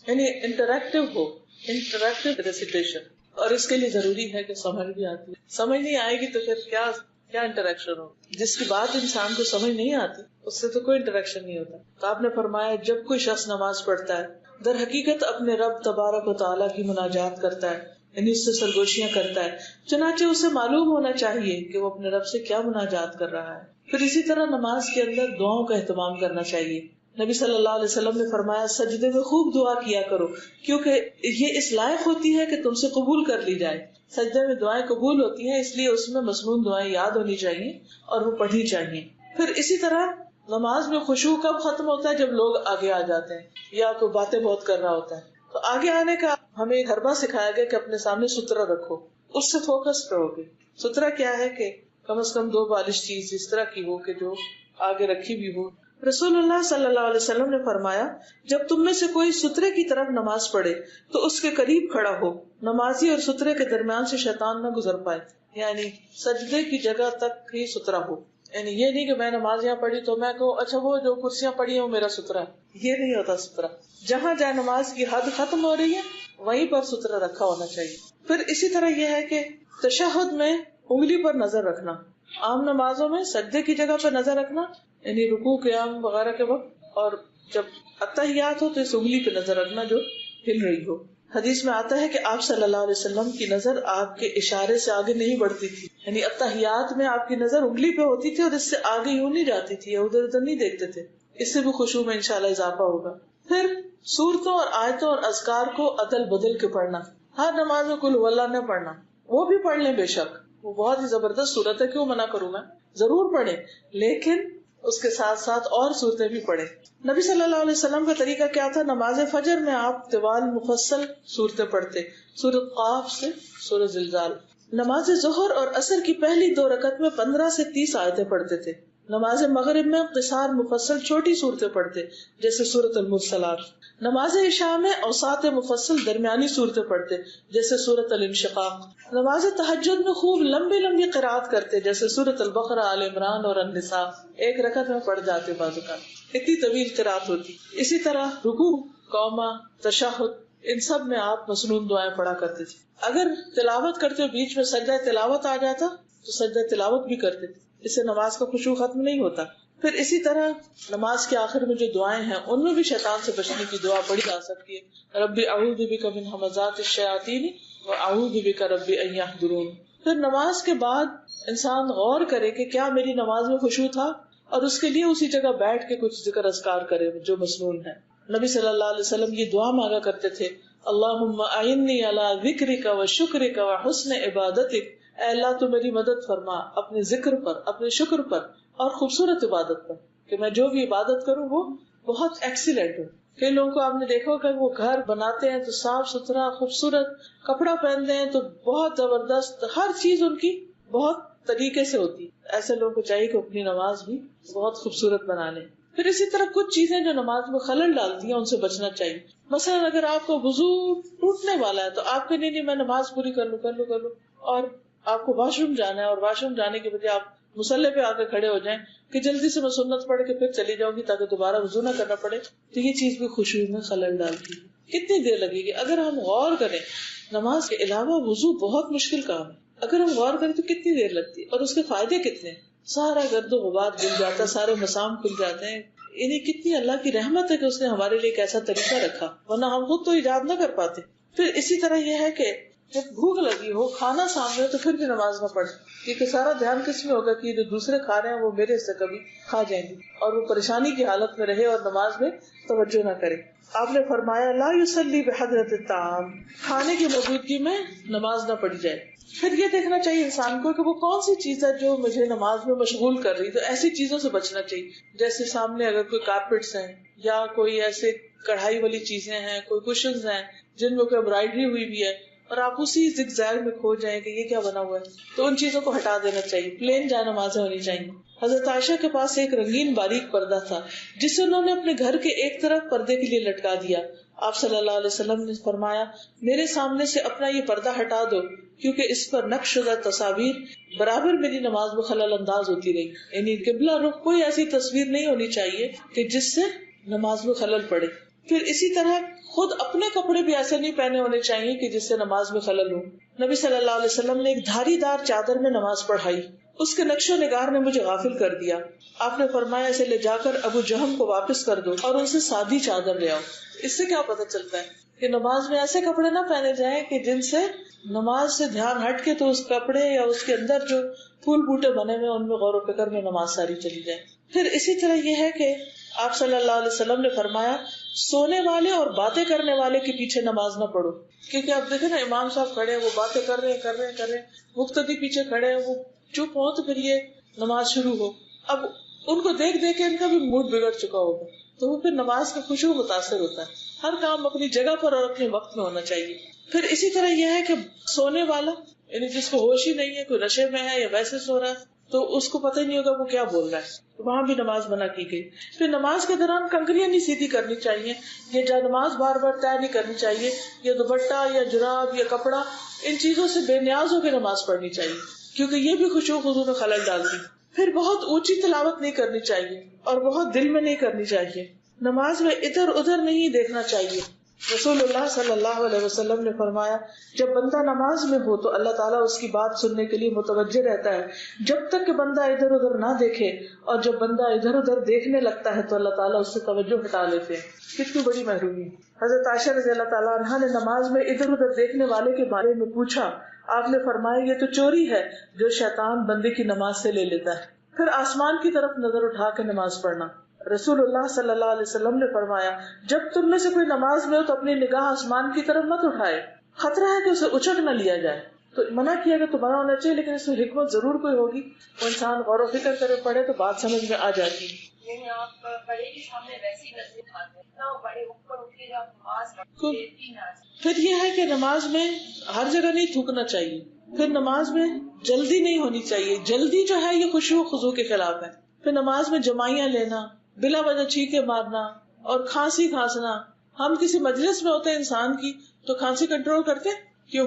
یعنی انٹریکٹیو ہو، انٹریکٹیو ریسیٹیشن۔ اور اس کے لیے ضروری ہے کہ سمجھ بھی آتی ہے، سمجھ نہیں آئے گی تو پھر کیا انٹریکشن ہو؟ جس کی بات انسان کو سمجھ نہیں آتی اس سے تو کوئی انٹریکشن نہیں ہوتا۔ تو آپ نے فرمایا جب کوئی شخص نماز پڑھتا ہے در حقیقت اپنے رب تبارک و تعالیٰ کی مناجات کرتا ہے، یعنی اس سے سرگوشیاں کرتا ہے، چنانچہ اسے معلوم ہونا چاہیے کہ وہ اپنے رب سے کیا مناجات کر رہا ہے۔ پھر اسی طرح نماز کے اندر دعاؤں کا اہتمام کرنا چاہیے۔ نبی صلی اللہ علیہ وسلم نے فرمایا سجدے میں خوب دعا کیا کرو، کیونکہ یہ اس لائق ہوتی ہے کہ تم سے قبول کر لی جائے۔ سجدے میں دعائیں قبول ہوتی ہیں، اس لیے اس میں مصنون دعائیں یاد ہونی چاہیے اور وہ پڑھنی چاہیے۔ پھر اسی طرح نماز میں خشوع کب ختم ہوتا ہے؟ جب لوگ آگے آ جاتے ہیں یا کوئی باتیں بہت کر رہا ہوتا ہے، تو آگے آنے کا ہمیں حربہ سکھایا گیا کہ اپنے سامنے سترہ رکھو، اس سے فوکس رہو گے۔ سترہ کیا ہے کہ کم از کم 2 بالش چیز اس طرح کی ہو کہ جو آگے رکھی بھی ہو۔ رسول اللہ صلی اللہ علیہ وسلم نے فرمایا جب تم میں سے کوئی سترے کی طرف نماز پڑھے تو اس کے قریب کھڑا ہو، نمازی اور سترے کے درمیان سے شیطان نہ گزر پائے، یعنی سجدے کی جگہ تک ہی سترا ہو، یعنی یہ نہیں کہ میں نماز یہاں پڑھی تو میں کہوں اچھا وہ جو کرسیاں پڑھی ہیں وہ میرا سترا ہے، یہ نہیں ہوتا سترا۔ جہاں جہاں نماز کی حد ختم ہو رہی ہے وہیں پر سترا رکھا ہونا چاہیے۔ پھر اسی طرح یہ ہے کہ تشہد میں انگلی پر نظر رکھنا، عام نمازوں میں سجدے کی جگہ پر نظر رکھنا یعنی رکوع قیام وغیرہ کے وقت، اور جب اتحیات ہو تو اس انگلی پہ نظر رکھنا جو ہل رہی ہو۔ حدیث میں آتا ہے کہ آپ صلی اللہ علیہ وسلم کی نظر آپ کے اشارے سے آگے نہیں بڑھتی تھی، یعنی اتحیات میں آپ کی نظر انگلی پہ ہوتی تھی اور اس سے آگے یوں نہیں جاتی تھی یا ادھر ادھر نہیں دیکھتے تھے۔ اس سے بھی خشوع میں انشاءاللہ اضافہ ہوگا۔ پھر سورتوں اور آیتوں اور اذکار کو عدل بدل کے پڑھنا، ہر نماز میں قل هو اللہ نہ پڑھنا، وہ بھی پڑھ لیں بے شک، وہ بہت ہی زبردست صورت ہے، کیوں منع کروں میں، ضرور پڑھیں، لیکن اس کے ساتھ ساتھ اور صورتیں بھی پڑھیں۔ نبی صلی اللہ علیہ وسلم کا طریقہ کیا تھا؟ نماز فجر میں آپ طوال مفصل صورتیں پڑھتے، سورۃ قاف سے سورۃ زلزال۔ نماز ظہر اور عصر کی پہلی 2 رکعت میں 15 سے 30 آیتیں پڑھتے تھے، نماز مغرب میں قصار مفصل چھوٹی صورتیں پڑھتے جیسے سورۃ المرسلات. نماز عشاء میں اوساط مفصل درمیانی صورتیں پڑھتے جیسے سورۃ الانشقاق. نماز تہجد میں خوب لمبی لمبی قرات کرتے جیسے سورۃ البقرہ، آل عمران اور النساء. ایک رکعت میں پڑھ جاتے بعض اوقات، اتنی طویل قرات ہوتی. اسی طرح رکوع، قوما، تشہد، ان سب میں آپ مسنون دعائیں پڑھا کرتے تھے. اگر تلاوت کرتے ہوئے بیچ میں سجدہ تلاوت آ جاتا تو سجدہ تلاوت بھی کرتے تھے. اس سے نماز کا خشوع ختم نہیں ہوتا. پھر اسی طرح نماز کے آخر میں جو دعائیں ہیں ان میں بھی شیطان سے بچنے کی دعا پڑھی جا سکتی ہے. ربی اعوذ بک من ھمزات الشیاطین واعوذ بک ربی ان یحضرون. پھر نماز کے بعد انسان غور کرے کہ کیا میری نماز میں خشوع تھا، اور اس کے لیے اسی جگہ بیٹھ کے کچھ ذکر اذکار کرے جو مسنون ہے. نبی صلی اللہ علیہ وسلم یہ دعا مانگا کرتے تھے، اللہم اعنی علی ذکرک و شکرک و حسن عبادتک. اے اللہ تو میری مدد فرما اپنے ذکر پر، اپنے شکر پر اور خوبصورت عبادت پر، کہ میں جو بھی عبادت کروں وہ بہت ایکسیلنٹ ہو. کئی لوگوں کو آپ نے دیکھا کہ وہ گھر بناتے ہیں تو صاف ستھرا خوبصورت، کپڑا پہنتے ہیں تو بہت زبردست، ہر چیز ان کی بہت طریقے سے ہوتی. ایسے لوگوں کو چاہیے کہ اپنی نماز بھی بہت خوبصورت بنا لیں. پھر اسی طرح کچھ چیزیں جو نماز میں خلل ڈالتی ہیں ان سے بچنا چاہیے. مثلا اگر آپ کو وضو ٹوٹنے والا ہے تو آپ کہ نہیں میں نماز پوری کر لوں، اور آپ کو واش روم جانا ہے اور واش روم جانے کے بجائے آپ مصلی پہ آ کے کھڑے ہو جائیں کہ جلدی سے میں سنت پڑھ کے پھر چلی جاؤں گی تاکہ دوبارہ وضو نہ کرنا پڑے، تو یہ چیز بھی خشوع میں خلل ڈالتی ہے. کتنی دیر لگے گی؟ اگر ہم غور کریں نماز کے علاوہ وضو بہت مشکل کام ہے. اگر ہم غور کریں تو کتنی دیر لگتی ہے، اور اس کے فائدے کتنے ہیں. سارا گرد و غبار دل جاتا ہے، سارے مسام کھل جاتے ہیں. انہیں کتنی اللہ کی رحمت ہے کہ اس نے ہمارے لیے ایک ایسا طریقہ رکھا، ورنہ ہم خود تو ایجاد نہ کر پاتے. پھر اسی طرح یہ ہے کہ جب بھوک لگی ہو، کھانا سامنے ہو، تو پھر بھی نماز نہ پڑھے، کیونکہ سارا دھیان کس میں ہوگا کہ جو دوسرے کھا رہے ہیں وہ میرے سے کبھی کھا جائیں گے، اور وہ پریشانی کی حالت میں رہے اور نماز میں توجہ نہ کرے. آپ نے فرمایا لا یصلی بحضرۃ الطعام، کھانے کی موجودگی میں نماز نہ پڑھی جائے. پھر یہ دیکھنا چاہیے انسان کو کہ وہ کون سی چیز ہے جو مجھے نماز میں مشغول کر رہی، تو ایسی چیزوں سے بچنا چاہیے. جیسے سامنے اگر کوئی کارپیٹس ہیں یا کوئی ایسے کڑھائی والی چیزیں ہیں، کوئی کوشنز ہیں جن میں کوئی امبرائڈری ہوئی بھی ہے، اور آپ اسی زگ زیگ میں کھو جائیں کہ یہ کیا بنا ہوا ہے، تو ان چیزوں کو ہٹا دینا چاہیے. پلین جائے نمازیں ہونی چاہیے. حضرت عائشہ کے پاس ایک رنگین باریک پردہ تھا جسے انہوں نے اپنے گھر کے ایک طرف پردے کے لیے لٹکا دیا. آپ صلی اللہ علیہ وسلم نے فرمایا میرے سامنے سے اپنا یہ پردہ ہٹا دو، کیونکہ اس پر نقش شدہ تصاویر برابر میری نماز میں خلل انداز ہوتی رہی. یعنی قبلہ رخ کوئی ایسی تصویر نہیں ہونی چاہیے کہ جس سے نماز میں خلل پڑے. پھر اسی طرح خود اپنے کپڑے بھی ایسے نہیں پہنے ہونے چاہیے کہ جس سے نماز میں خلل ہو. نبی صلی اللہ علیہ وسلم نے ایک دھاری دار چادر میں نماز پڑھائی، اس کے نقش و نگار نے مجھے غافل کر دیا. آپ نے فرمایا اسے لے جا کر ابو جہم کو واپس کر دو اور ان سے سادی چادر لے آؤ. اس سے کیا پتہ چلتا ہے کہ نماز میں ایسے کپڑے نہ پہنے جائیں کہ جن سے نماز سے دھیان ہٹ کے تو اس کپڑے یا اس کے اندر جو پھول بوٹے بنے ہوئے ان میں غور و فکر میں نماز ساری چلی جائے. پھر اسی طرح یہ ہے کہ آپ صلی اللہ علیہ وسلم نے فرمایا سونے والے اور باتیں کرنے والے کے پیچھے نماز نہ پڑھو. کیونکہ آپ دیکھیں نا امام صاحب کھڑے ہیں، وہ باتیں کر رہے ہیں، مقتدی پیچھے کھڑے ہیں، وہ چپ ہو تو پھر یہ نماز شروع ہو. اب ان کو دیکھ دیکھ کے ان کا بھی موڈ بگڑ چکا ہوگا، تو وہ پھر نماز کا خشوع متاثر ہوتا ہے. ہر کام اپنی جگہ پر اور اپنے وقت میں ہونا چاہیے. پھر اسی طرح یہ ہے کہ سونے والا یعنی جس کو ہوش ہی نہیں ہے، کوئی نشے میں ہے یا ویسے سو رہا ہے تو اس کو پتہ ہی نہیں ہوگا وہ کیا بول رہا ہے، تو وہاں بھی نماز منع کی گئی. پھر نماز کے دوران کنکریاں نہیں سیدھی کرنی چاہیے، یہ جا نماز بار بار طے نہیں کرنی چاہیے، یا دوپٹہ یا جراب یا کپڑا ان چیزوں سے بے نیاز ہو کے نماز پڑھنی چاہیے، کیونکہ یہ بھی خشوع و خضوع میں خلل ڈالتی. پھر بہت اونچی تلاوت نہیں کرنی چاہیے اور بہت دل میں نہیں کرنی چاہیے. نماز میں ادھر ادھر نہیں دیکھنا چاہیے. رسول اللہ صلی اللہ علیہ وسلم نے فرمایا جب بندہ نماز میں ہو تو اللہ تعالیٰ اس کی بات سننے کے لیے متوجہ رہتا ہے جب تک کہ بندہ ادھر ادھر نہ دیکھے، اور جب بندہ ادھر ادھر دیکھنے لگتا ہے تو اللہ تعالیٰ اس سے توجہ ہٹا لیتے ہیں. کتنی بڑی محرومی. حضرت عائشہ رضی اللہ تعالیٰ عنہا نے نماز میں ادھر ادھر دیکھنے والے کے بارے میں پوچھا. آپ نے فرمایا یہ تو چوری ہے جو شیطان بندے کی نماز سے لے لیتا ہے. پھر آسمان کی طرف نظر اٹھا کے نماز پڑھنا. رسول اللہ صلی اللہ علیہ وسلم نے فرمایا جب تم میں سے کوئی نماز میں ہو تو اپنی نگاہ آسمان کی طرف مت اٹھائے، خطرہ ہے کہ اسے اچک نہ لیا جائے. تو منع کیا کہ تو منع ہونا چاہیے، لیکن اس میں حکمت ضرور کوئی ہوگی. وہ انسان غور و فکر کرے پڑھے تو بات سمجھ میں آ جاتی ہے. یعنی آپ بڑے کے سامنے ویسی نظر اٹھاتے ہیں نا، بڑے اوپر اٹھ کے جب نماز پڑھتے ہیں. پھر یہ ہے کہ نماز میں ہر جگہ نہیں تھوکنا چاہیے. پھر نماز میں جلدی نہیں ہونی چاہیے. جلدی جو ہے یہ خشوع و خضوع کے خلاف ہے. پھر نماز میں جمائیاں لینا، بلا وجہ چیخے مارنا اور کھانسی کھانسنا. ہم کسی مجلس میں ہوتے ہیں انسان کی تو کھانسی کنٹرول کرتے کیوں؟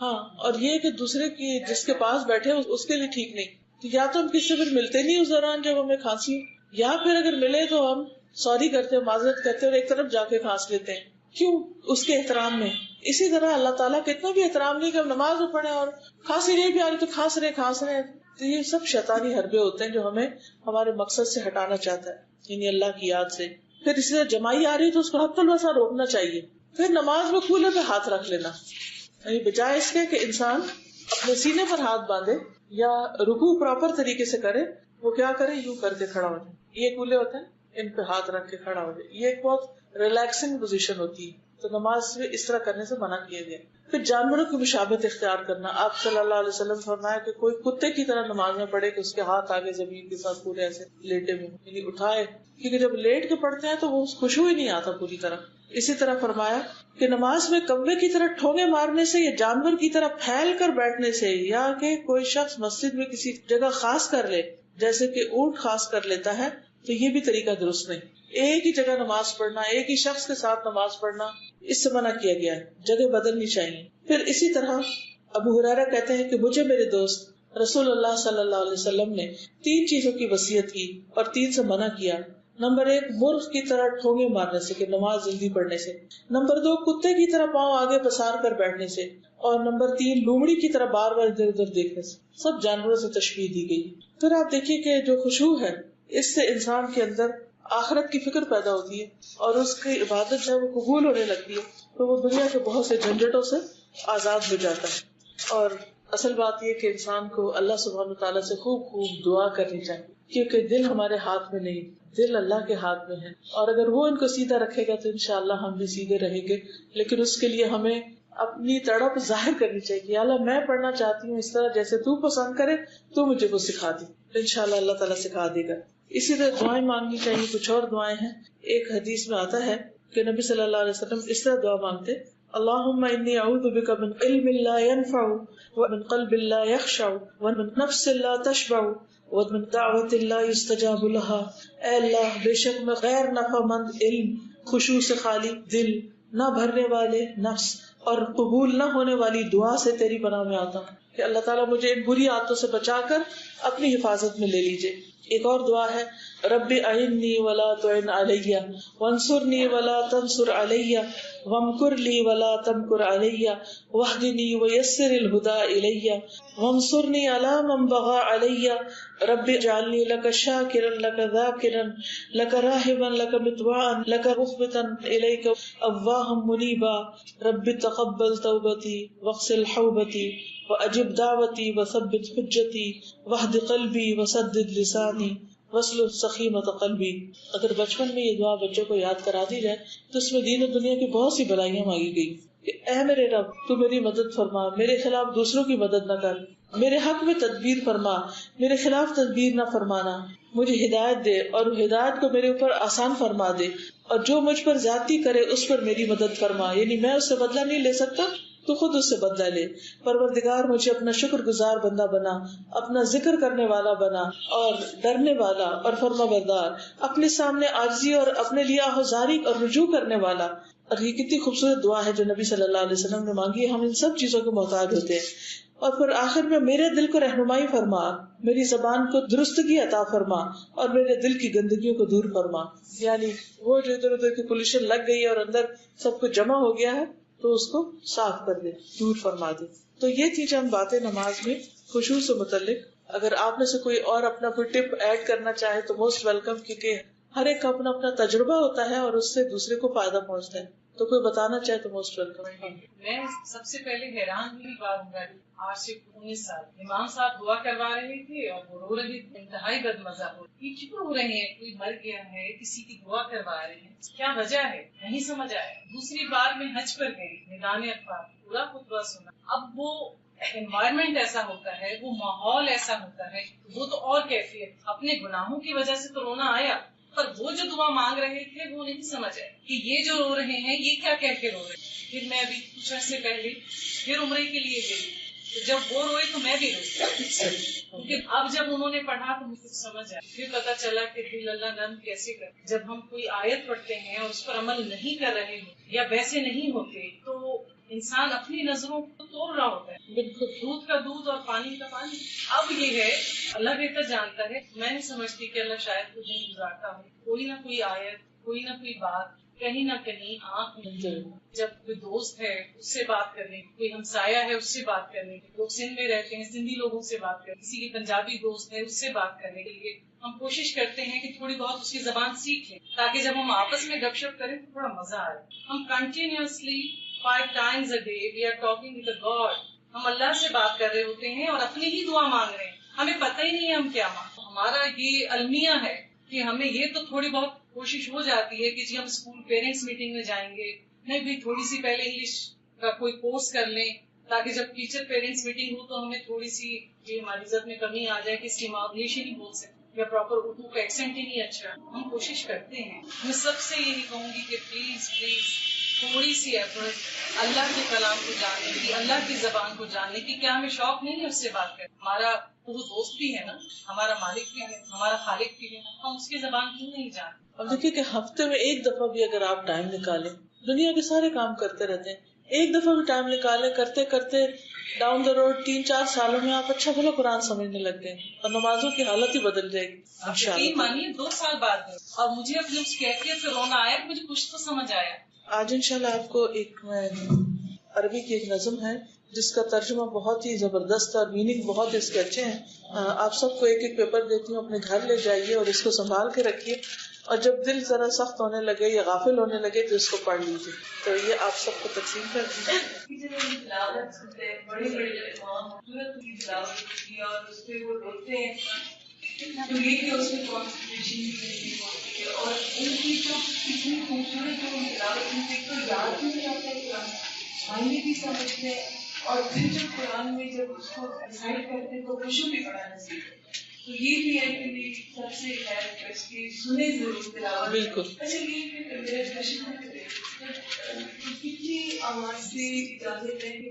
ہاں، اور یہ کہ دوسرے کی جس کے پاس بیٹھے اس کے لیے ٹھیک نہیں. تو یا تو ہم کسی سے پھر ملتے نہیں اس دوران جب ہمیں کھانسی ہو، یا پھر اگر ملے تو ہم سوری کرتے ہیں، معذرت کرتے ہیں اور ایک طرف جا کے کھانس لیتے ہیں. کیوں؟ اس کے احترام میں. اسی طرح اللہ تعالیٰ کا اتنا بھی احترام نہیں کہ ہم نماز میں پڑھیں اور کھانسی نہیں بھی آ رہی تو کھانس رہے. تو یہ سب شیطانی حربے ہوتے ہیں جو ہمیں ہمارے مقصد سے ہٹانا چاہتا ہے، یعنی اللہ کی یاد سے. پھر اسی طرح جماعی آ رہی ہے تو اس کو حق الوسع روکنا چاہیے. پھر نماز میں کولے پہ ہاتھ رکھ لینا، یعنی بجائے اس کے کہ انسان اپنے سینے پر ہاتھ باندھے یا رکوع پراپر طریقے سے کرے، وہ کیا کرے؟ یوں کر کے کھڑا ہو جائے. یہ کولے ہوتے ہیں، ان پہ ہاتھ رکھ کے کھڑا ہو جائے. یہ ایک بہت ریلیکسنگ پوزیشن ہوتی ہے، تو نماز میں اس طرح کرنے سے منع کیا گیا. پھر جانوروں کی مشابہت اختیار کرنا. آپ صلی اللہ علیہ وسلم فرمایا کہ کوئی کتے کی طرح نماز میں پڑھے کہ اس کے ہاتھ آگے زمین کے ساتھ پورے ایسے لیٹے ہوئے، یعنی اٹھائے، کیونکہ جب لیٹ کے پڑھتے ہیں تو وہ خشوع ہی نہیں آتا پوری طرح. اسی طرح فرمایا کہ نماز میں کوے کی طرح ٹھونگے مارنے سے یا جانور کی طرح پھیل کر بیٹھنے سے، یا کہ کوئی شخص مسجد میں کسی جگہ خاص کر لے جیسے کہ اونٹ خاص کر لیتا ہے، تو یہ بھی طریقہ درست نہیں. ایک ہی جگہ نماز پڑھنا، ایک ہی شخص کے ساتھ نماز پڑھنا، اس سے منع کیا گیا ہے. جگہ بدلنی چاہیے. پھر اسی طرح ابو ہریرہ کہتے ہیں کہ مجھے میرے دوست رسول اللہ صلی اللہ علیہ وسلم نے 3 چیزوں کی وصیت کی اور 3 سے منع کیا. نمبر 1 مرغ کی طرح ٹھونگے مارنے سے کہ نماز جلدی پڑھنے سے. نمبر 2 کتے کی طرح پاؤں آگے پسار کر بیٹھنے سے. اور نمبر 3 لومڑی کی طرح بار بار ادھر ادھر دیکھنے سے. سب جانوروں سے تشبیہ دی گئی. پھر آپ دیکھیے کہ جو خشوع ہے اس سے انسان کے اندر آخرت کی فکر پیدا ہوتی ہے اور اس کی عبادت جب وہ قبول ہونے لگتی ہے تو وہ دنیا کے بہت سے جھنجھٹوں سے آزاد ہو جاتا ہے. اور اصل بات یہ کہ انسان کو اللہ سبحانہ تعالیٰ سے خوب خوب دعا کرنی چاہیے، کیونکہ دل ہمارے ہاتھ میں نہیں، دل اللہ کے ہاتھ میں ہے. اور اگر وہ ان کو سیدھا رکھے گا تو انشاءاللہ ہم بھی سیدھے رہیں گے. لیکن اس کے لیے ہمیں اپنی تڑپ ظاہر کرنی چاہیے کہ اللہ میں پڑھنا چاہتی ہوں اس طرح جیسے تو پسند کرے، تو مجھے وہ سکھا دی. انشاءاللہ اللہ تعالیٰ سکھا دے گا. اسی طرح دعائیں مانگنی چاہیے. کچھ اور دعائیں ہیں. ایک حدیث میں آتا ہے کہ نبی صلی اللہ علیہ وسلم اس طرح دعا مانگتے: اللہم انی اعوذ بک من علم لا ينفع ومن قلب لا يخشع ومن نفس لا تشبع ومن دعوت لا يستجاب لها. اے اللہ، بے شک میں غیر نفع مند علم، خشوع سے خالی دل، نہ بھرنے والے نفس اور قبول نہ ہونے والی دعا سے تیری پناہ میں آتا ہوں کہ اللہ تعالیٰ مجھے ان بری عادتوں سے بچا کر اپنی حفاظت میں لے لیجئے. ایک اور دعا ہے: رب اعنی ولا تعن علی وانصرنی ولا تنصر علی وامکر لی ولا تمکر علی واہدنی ویسر الہدی الی وانصرنی علی من بغی علی رب اجعلنی لک شاکرا لک ذاکرا لک راہبا لک مطواعا لک مخبتا الیک اواہا منیبا رب تقبل توبتی واغسل حوبتی واجب دعوتی وثبت حجتی واہد قلبی وسدد لسانی وصل سخیمت قلبی. اگر بچپن میں یہ دعا بچوں کو یاد کرا دی جائے تو اس میں دین و دنیا کی بہت سی بلائیاں مانگی گئی کہ اے میرے رب، تو میری مدد فرما، میرے خلاف دوسروں کی مدد نہ کر، میرے حق میں تدبیر فرما، میرے خلاف تدبیر نہ فرمانا، مجھے ہدایت دے اور ہدایت کو میرے اوپر آسان فرما دے، اور جو مجھ پر زیادتی کرے اس پر میری مدد فرما. یعنی میں اس سے بدلہ نہیں لے سکتا، تو خود اس سے بدلہ لے. پروردگار مجھے اپنا شکر گزار بندہ بنا، اپنا ذکر کرنے والا بنا اور ڈرنے والا اور فرما بردار، اپنے سامنے عاجزی اور اپنے لیے آہذاری اور رجوع کرنے والا. اور یہ کتنی خوبصورت دعا ہے جو نبی صلی اللہ علیہ وسلم نے مانگی. ہم ان سب چیزوں کے محتاج ہوتے ہیں. اور پھر آخر میں میرے دل کو رہنمائی فرما، میری زبان کو درستگی عطا فرما اور میرے دل کی گندگیوں کو دور فرما. یعنی وہ جو ادھر ادھر کی پولیشن لگ گئی ہے اور اندر سب کچھ جمع ہو گیا ہے تو اس کو صاف کر دے، دور فرما دے. تو یہ تھی چند باتیں نماز میں خشوع سے متعلق. اگر آپ میں سے کوئی اور اپنا کوئی ٹپ ایڈ کرنا چاہے تو موسٹ ویلکم، کیونکہ ہر ایک کا اپنا اپنا تجربہ ہوتا ہے اور اس سے دوسرے کو فائدہ پہنچتا ہے. تو کوئی بتانا چاہے تو موسٹ ویلکم. میں سب سے پہلے حیران ہوئی بات، آج سے 19 سال امام صاحب دعا کروا رہے تھے اور وہ رو رہے تھے. انتہائی بد مزہ ہو. یہ کیوں رو رہے ہیں؟ کوئی مر گیا ہے، کسی کی دعا کروا رہے ہیں، کیا وجہ ہے؟ نہیں سمجھ آیا. دوسری بار میں حج پر گئی، میدان عرفات پورا خطبہ سنا. اب وہ انوائرمنٹ ایسا ہوتا ہے، وہ ماحول ایسا ہوتا ہے، وہ تو اور کیفیت. اپنے گناہوں کی وجہ سے تو رونا آیا، پر وہ جو دعا مانگ رہے تھے وہ نہیں سمجھ آئے کہ یہ جو رو رہے ہیں یہ کیا کہہ کے رو رہے ہیں. پھر میں ابھی کچھ عرصے پہلے پھر عمرے کے لیے گئی جب وہ روئے تو میں بھی روئی، لیکن اب جب انہوں نے پڑھا تو مجھے سمجھ آیا، پھر پتا چلا کہ دل اللہ نرم کیسے کرے. جب ہم کوئی آیت پڑھتے ہیں اور اس پر عمل نہیں کر رہے ہوتے یا ویسے نہیں ہوتے تو انسان اپنی نظروں کو توڑ رہا ہوتا ہے. بالکل دودھ کا دودھ اور پانی کا پانی. اب یہ ہے اللہ بہتر جانتا ہے، میں نہیں سمجھتی کہ اللہ شاید کچھ نہیں گزارتا ہوں، کوئی نہ کوئی آیت، کوئی نہ کوئی بات، کہیں نہ کہیں آنکھ میں. جب کوئی دوست ہے اس سے بات کرنے، کوئی ہمسایہ ہے اس سے بات کرنے، لوگ سندھ میں رہتے ہیں سندھی لوگوں سے بات کرنے، کسی کی پنجابی دوست ہے اس سے بات کرنے کے لیے ہم کوشش کرتے ہیں کہ تھوڑی بہت اس کی زبان سیکھ لیں تاکہ جب ہم آپس میں گپ شپ کریں تو تھوڑا مزہ آئے. ہم continuously 5 times a day we are talking with God. ہم اللہ سے بات کر رہے ہوتے ہیں اور اپنی ہی دعا مانگ رہے ہیں، ہمیں پتہ ہی نہیں ہے ہم کیا مانگ. ہمارا یہ المیہ ہے کہ ہمیں یہ تو تھوڑی بہت کوشش ہو جاتی ہے کہ جی ہم اسکول پیرنٹس میٹنگ میں جائیں گے، نہیں بھی تھوڑی سی پہلے انگلش کا کوئی کورس کر لیں تاکہ جب ٹیچر پیرنٹس میٹنگ ہو تو ہمیں تھوڑی سی جی ہماری عزت میں کمی آ جائے کہ اس کی ماں انگلش ہی نہیں بول سکتی یا پراپر اردو کا ایکسنٹ ہی نہیں اچھا. ہم کوشش کرتے ہیں. میں سب سے یہی کہوں گی کہ پلیز تھوڑی سی ایفرٹ اللہ کے کلام کو جاننے کی، اللہ کی زبان کو جاننے کی. کیا ہمیں شوق نہیں ہے اس سے بات کریں؟ ہمارا وہ دوست بھی ہے نا، ہمارا مالک بھی ہے، ہمارا خالق بھی ہے، ہم اس کی زبان کیوں نہیں جانتے؟ اب دیکھیے کہ ہفتے میں ایک دفعہ بھی اگر آپ ٹائم نکالیں، دنیا کے سارے کام کرتے رہتے ہیں، ایک دفعہ بھی ٹائم نکالیں، کرتے کرتے ڈاؤن دا روڈ 3-4 سالوں میں آپ اچھا بھلا قرآن سمجھنے لگ گئے اور نمازوں کی حالت ہی بدل جائے گی انشاءاللہ. مانیے 2 سال بعد اور مجھے اپنی اس کیفیت سے رونا آیا، مجھے کچھ تو سمجھ آیا. آج انشاءاللہ آپ کو ایک عربی کی ایک نظم ہے جس کا ترجمہ بہت ہی زبردست اور میننگ بہت اس کے اچھے ہیں. آپ سب کو ایک ایک پیپر دیتی ہوں، اپنے گھر لے جائیے اور اس کو سنبھال کے رکھیے، اور جب دل ذرا سخت ہونے لگے یا غافل ہونے لگے تو اس کو پڑھ لیجیے. تو یہ آپ سب کو تقسیم کر دیجیے. بڑے بڑے امام کی تلاوت کی اور اس پہ وہ روتے ہیں تو یہ کہ اس میں کانسنٹریشن بھی ہوتی ہے اور ان کی جو کتنی خوبصورت جو تلاوت ان سے تو یاد بھی نہیں آتا ہے، معنی بھی سمجھتے ہیں اور پھر جو قرآن میں جب اس کو ڈسائڈ کرتے ہیں تو خوشو بھی بڑا نصیب ہے. تو یہ بھی ہے کہ میری سب سے ہے اس کی سنے ضرور تلاوت. بالکل. اچھا یہ کہ میرا کوشچن کتنی آواز سے اجازت ہے کہ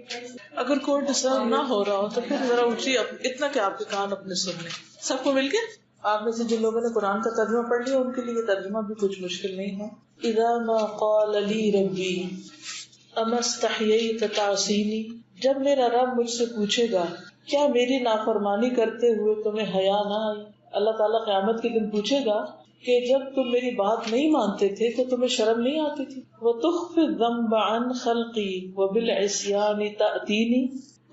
اگر کوئی ڈسٹرب نہ ہو رہا ہو تو پھر ذرا اونچی، اتنا کہ آپ کے کان اپنے سن لیں. سب کو مل کے آپ میں سے جن لوگوں نے قرآن کا ترجمہ پڑھ لیا ان کے لیے ترجمہ بھی کچھ مشکل نہیں ہے. اذا ما قال لی ربی اما استحییت تعصینی، جب میرا رب مجھ سے پوچھے گا کیا میری نافرمانی کرتے ہوئے تمہیں حیا نہ آئی. اللہ تعالیٰ قیامت کے دن پوچھے گا کہ جب تم میری بات نہیں مانتے تھے تو تمہیں شرم نہیں آتی تھی. وَتُخْفِ الذَّنبَ عَنْ خَلْقِي وَبِالْعِصْيَانِ تَأْتِينِ،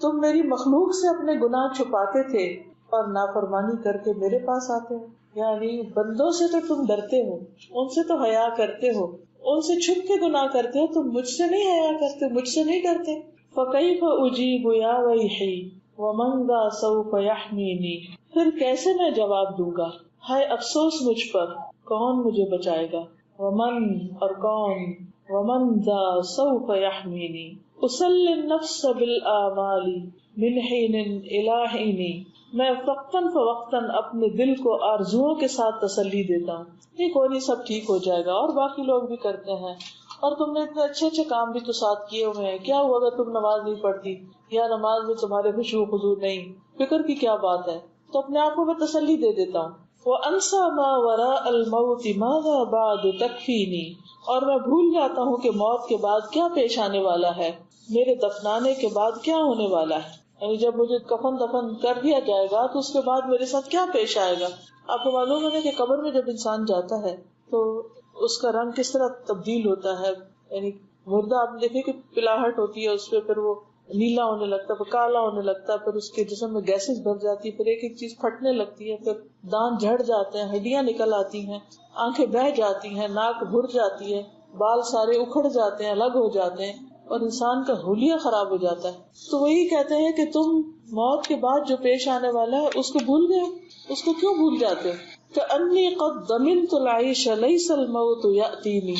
تم میری مخلوق سے اپنے گناہ چھپاتے تھے اور نافرمانی کر کے میرے پاس آتے ہو. یعنی بندوں سے تو تم ڈرتے ہو، ان سے تو حیا کرتے ہو، ان سے چھپ کے گناہ کرتے ہو، تم مجھ سے نہیں حیا کرتے، مجھ سے نہیں ڈرتے. فَكَيْفَ أُجِيبُ يَا وَيْحِي وَمَنْ ذَا سَوْفَ يَحْمِينِي، پھر کیسے میں جواب دوں گا، ہائے افسوس مجھ پر، کون مجھے بچائے گا. ومن، اور کون، ومن ذا سوف یحمینی. اسلی النفس بالآمال من حین الی حین، میں وقتاً فوقتاً اپنے دل کو آرزوؤں کے ساتھ تسلی دیتا ہوں. یہ کوئی نہیں، سب ٹھیک ہو جائے گا، اور باقی لوگ بھی کرتے ہیں، اور تم نے اتنے اچھے اچھے کام بھی تو ساتھ کیے ہوئے ہیں، کیا ہوا اگر تم نماز نہیں پڑھتی یا نماز میں تمہارے خشوع و خضوع نہیں، فکر کی کیا بات ہے. تو اپنے آپ کو میں تسلی دے دیتا ہوں. وَأَنْسَى مَا وَرَاءَ الْمَوْتِ مَاذَا بَعْدُ تَكْفِينِي، اور میں بھول جاتا ہوں کہ موت کے بعد کیا پیش آنے والا ہے، میرے دفنانے کے بعد کیا ہونے والا ہے. یعنی جب مجھے کفن دفن کر دیا جائے گا تو اس کے بعد میرے ساتھ کیا پیش آئے گا. آپ کو معلوم ہے کہ قبر میں جب انسان جاتا ہے تو اس کا رنگ کس طرح تبدیل ہوتا ہے. یعنی مردہ آپ دیکھیں کہ پلاہٹ ہوتی ہے اس پہ، پھر وہ نیلا ہونے لگتا ہے، پھر کالا ہونے لگتا ہے، پھر اس کے جسم میں گیسز بھر جاتی ہے، پھر ایک ایک چیز پھٹنے لگتی ہے، پھر دانت جھڑ جاتے ہیں، ہڈیاں نکل آتی ہیں، آنکھیں بہہ جاتی ہیں، ناک بھر جاتی ہے، بال سارے اکھڑ جاتے ہیں، الگ ہو جاتے ہیں، اور انسان کا حلیہ خراب ہو جاتا ہے. تو وہی کہتے ہیں کہ تم موت کے بعد جو پیش آنے والا ہے اس کو بھول گئے، اس کو کیوں بھول جاتے. کأنی قد ضمنت العیش لیس الموت یأتینی،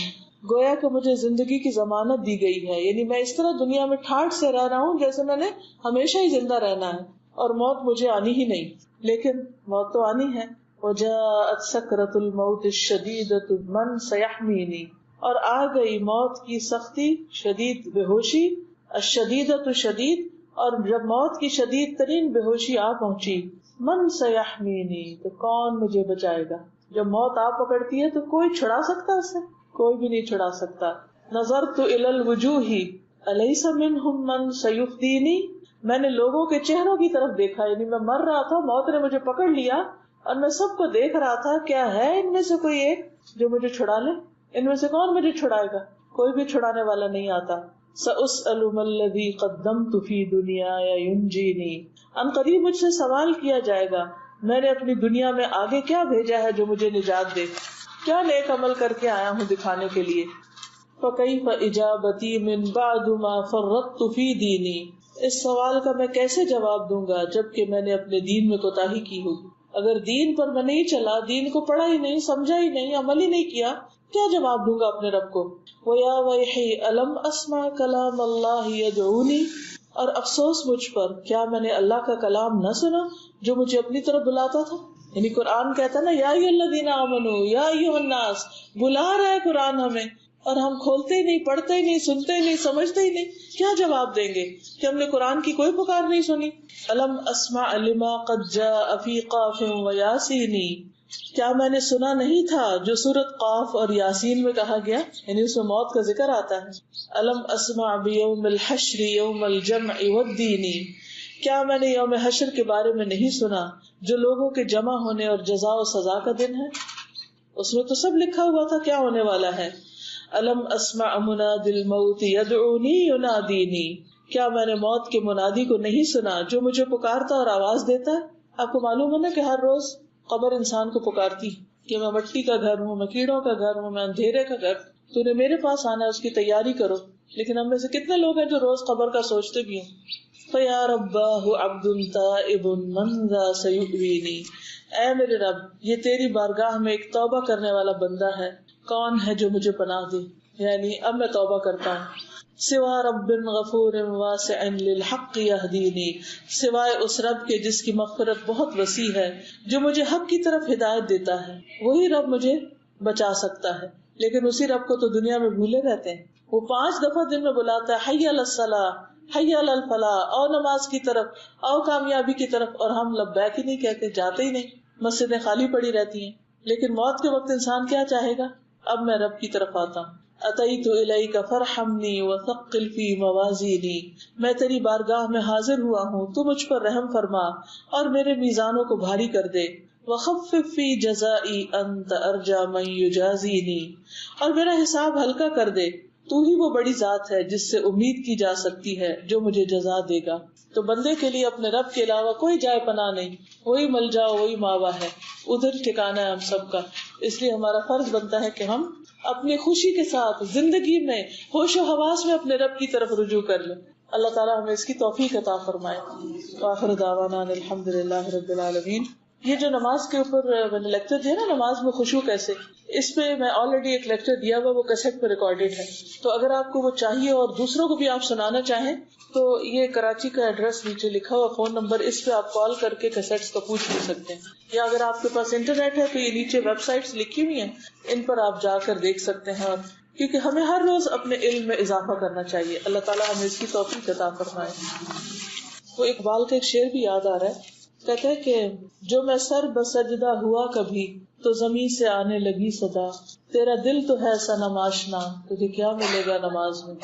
گویا کہ مجھے زندگی کی ضمانت دی گئی ہے، یعنی میں اس طرح دنیا میں ٹھاٹھ سے رہ رہا ہوں جیسے میں نے ہمیشہ ہی زندہ رہنا ہے، اور موت مجھے آنی ہی نہیں. لیکن موت تو آنی ہے. وجاءت سکرۃ الموت الشدیدۃ من سیحمینی، اور آ گئی موت کی سختی، شدید بے ہوشی، الشدیدۃ شدید، اور جب موت کی شدید ترین بے ہوشی آ پہنچی، من سیحمینی، تو کون مجھے بچائے گا؟ جب موت آ پکڑتی ہے تو کوئی چھڑا سکتا اس سے؟ کوئی بھی نہیں چھڑا سکتا. نظرت الی الوجوہ الیس منہم من سیفدینی، میں نے لوگوں کے چہروں کی طرف دیکھا، یعنی میں مر رہا تھا، موت نے مجھے پکڑ لیا اور میں سب کو دیکھ رہا تھا، کیا ہے ان میں سے کوئی ایک جو مجھے چھڑا لے؟ ان میں سے کون مجھے چھڑائے گا؟ کوئی بھی چھڑانے والا نہیں آتا. سأسأل ما الذی قدمت فی دنیایا ینجینی، ان قریب مجھ سے سوال کیا جائے گا میں نے اپنی دنیا میں آگے کیا بھیجا ہے جو مجھے نجات دے، کیا نیک عمل کر کے آیا ہوں دکھانے کے لیے. فکیف اجابتی من بعد ما فرطت فی دینی، اس سوال کا میں کیسے جواب دوں گا جبکہ میں نے اپنے دین میں کوتاہی کی ہوگی. اگر دین پر میں نہیں چلا، دین کو پڑھا ہی نہیں، سمجھا ہی نہیں، عمل ہی نہیں کیا، کیا جواب دوں گا اپنے رب کو. وَيَا وَيْحِي أَلَمْ أَسْمَعْ كَلَامَ اللَّهِ يَدْعُونِي، اور افسوس مجھ پر، کیا میں نے اللہ کا کلام نہ سنا جو مجھے اپنی طرف بلاتا تھا. یعنی قرآن کہتا نا یا ایھا الذین آمنوا یا ایھا الناس، بلا رہا ہے قرآن ہمیں، اور ہم کھولتے ہی نہیں، پڑھتے ہی نہیں، سنتے ہی نہیں، سمجھتے ہی نہیں. کیا جواب دیں گے کہ ہم نے قرآن کی کوئی پکار نہیں سنی. الم اسمع لما قد جاء فی قاف و یاسین، کیا میں نے سنا نہیں تھا جو سورۃ قاف اور یاسین میں کہا گیا، یعنی اس میں موت کا ذکر آتا ہے. الم اسمع بیوم الحشر یوم الجمع والدین، کیا میں نے یوم حشر کے بارے میں نہیں سنا جو لوگوں کے جمع ہونے اور جزا و سزا کا دن ہے. اس میں تو سب لکھا ہوا تھا کیا ہونے والا ہے. الم اسمع منادی الموت یدعونی ینادینی، کیا میں نے موت کے منادی کو نہیں سنا جو مجھے پکارتا اور آواز دیتا ہے. آپ کو معلوم ہے نا کہ ہر روز قبر انسان کو پکارتی کہ میں مٹی کا گھر ہوں، میں کیڑوں کا گھر ہوں، میں اندھیرے کا گھر، تو نے میرے پاس آنا ہے، اس کی تیاری کرو. لیکن ہم میں سے کتنے لوگ ہیں جو روز قبر کا سوچتے بھی ہیں. فیا رباہ عبد تائب من ذا سیؤوینی، اے میرے رب یہ تیری بارگاہ میں ایک توبہ کرنے والا بندہ ہے، کون ہے جو مجھے پناہ دے، یعنی اب میں توبہ کرتا ہوں. سوا رب غفور واسع للحق یہدینی، سوائے اس رب کے جس کی مغفرت بہت وسیع ہے، جو مجھے حق کی طرف ہدایت دیتا ہے، وہی رب مجھے بچا سکتا ہے. لیکن اسی رب کو تو دنیا میں بھولے رہتے ہیں. وہ 5 دفعہ دن میں بلاتا ہے حی علی الصلاۃ، حی علی الفلاح، او نماز کی طرف، او کامیابی کی طرف، اور ہم لبیک ہی نہیں کہتے، جاتے ہی نہیں، مسجدیں خالی پڑی رہتی ہیں. لیکن موت کے وقت انسان کیا چاہے گا؟ اب میں رب کی طرف آتا ہوں. اتیت الیک فرحمنی وثقل فی موازینی، میں تیری بارگاہ میں حاضر ہوا ہوں، تو مجھ پر رحم فرما اور میرے میزانوں کو بھاری کر دے. وخفف فی جزائی انت ارجا من یجازینی، اور میرا حساب ہلکا کر دے، تو ہی وہ بڑی ذات ہے جس سے امید کی جا سکتی ہے جو مجھے جزا دے گا. تو بندے کے لیے اپنے رب کے علاوہ کوئی جائے پناہ نہیں، وہی ملجا وہی ماوا ہے، ادھر ٹھکانا ہے ہم سب کا. اس لیے ہمارا فرض بنتا ہے کہ ہم اپنی خوشی کے ساتھ زندگی میں ہوش و حواس میں اپنے رب کی طرف رجوع کر لیں. اللہ تعالیٰ ہمیں اس کی توفیق عطا فرمائے. وآخر دعوانا الحمدللہ رب العالمین. یہ جو نماز کے اوپر میں نے لیکچر دیا نا، نماز میں خشوع کیسے، اس پہ میں آلریڈی ایک لیکچر دیا ہوا، وہ کیسٹ پہ ریکارڈیڈ ہے. تو اگر آپ کو وہ چاہیے اور دوسروں کو بھی آپ سنانا چاہیں تو یہ کراچی کا ایڈریس نیچے لکھا ہوا، فون نمبر، اس پہ آپ کال کر کے کیسٹس کا پوچھ بھی سکتے ہیں. یا اگر آپ کے پاس انٹرنیٹ ہے تو یہ نیچے ویب سائٹس لکھی ہوئی ہیں، ان پر آپ جا کر دیکھ سکتے ہیں. اور کیونکہ ہمیں ہر روز اپنے علم میں اضافہ کرنا چاہیے. اللہ تعالیٰ ہمیں اس کی توفیق عطا فرمائے. وہ اقبال کا ایک شعر بھی یاد آ رہا ہے، کہتا ہے کہ جو میں سر بسجدہ ہوا کبھی تو زمین سے آنے لگی صدا، تیرا دل تو ہے صنم آشنا، تجھے کیا ملے گا نماز میں.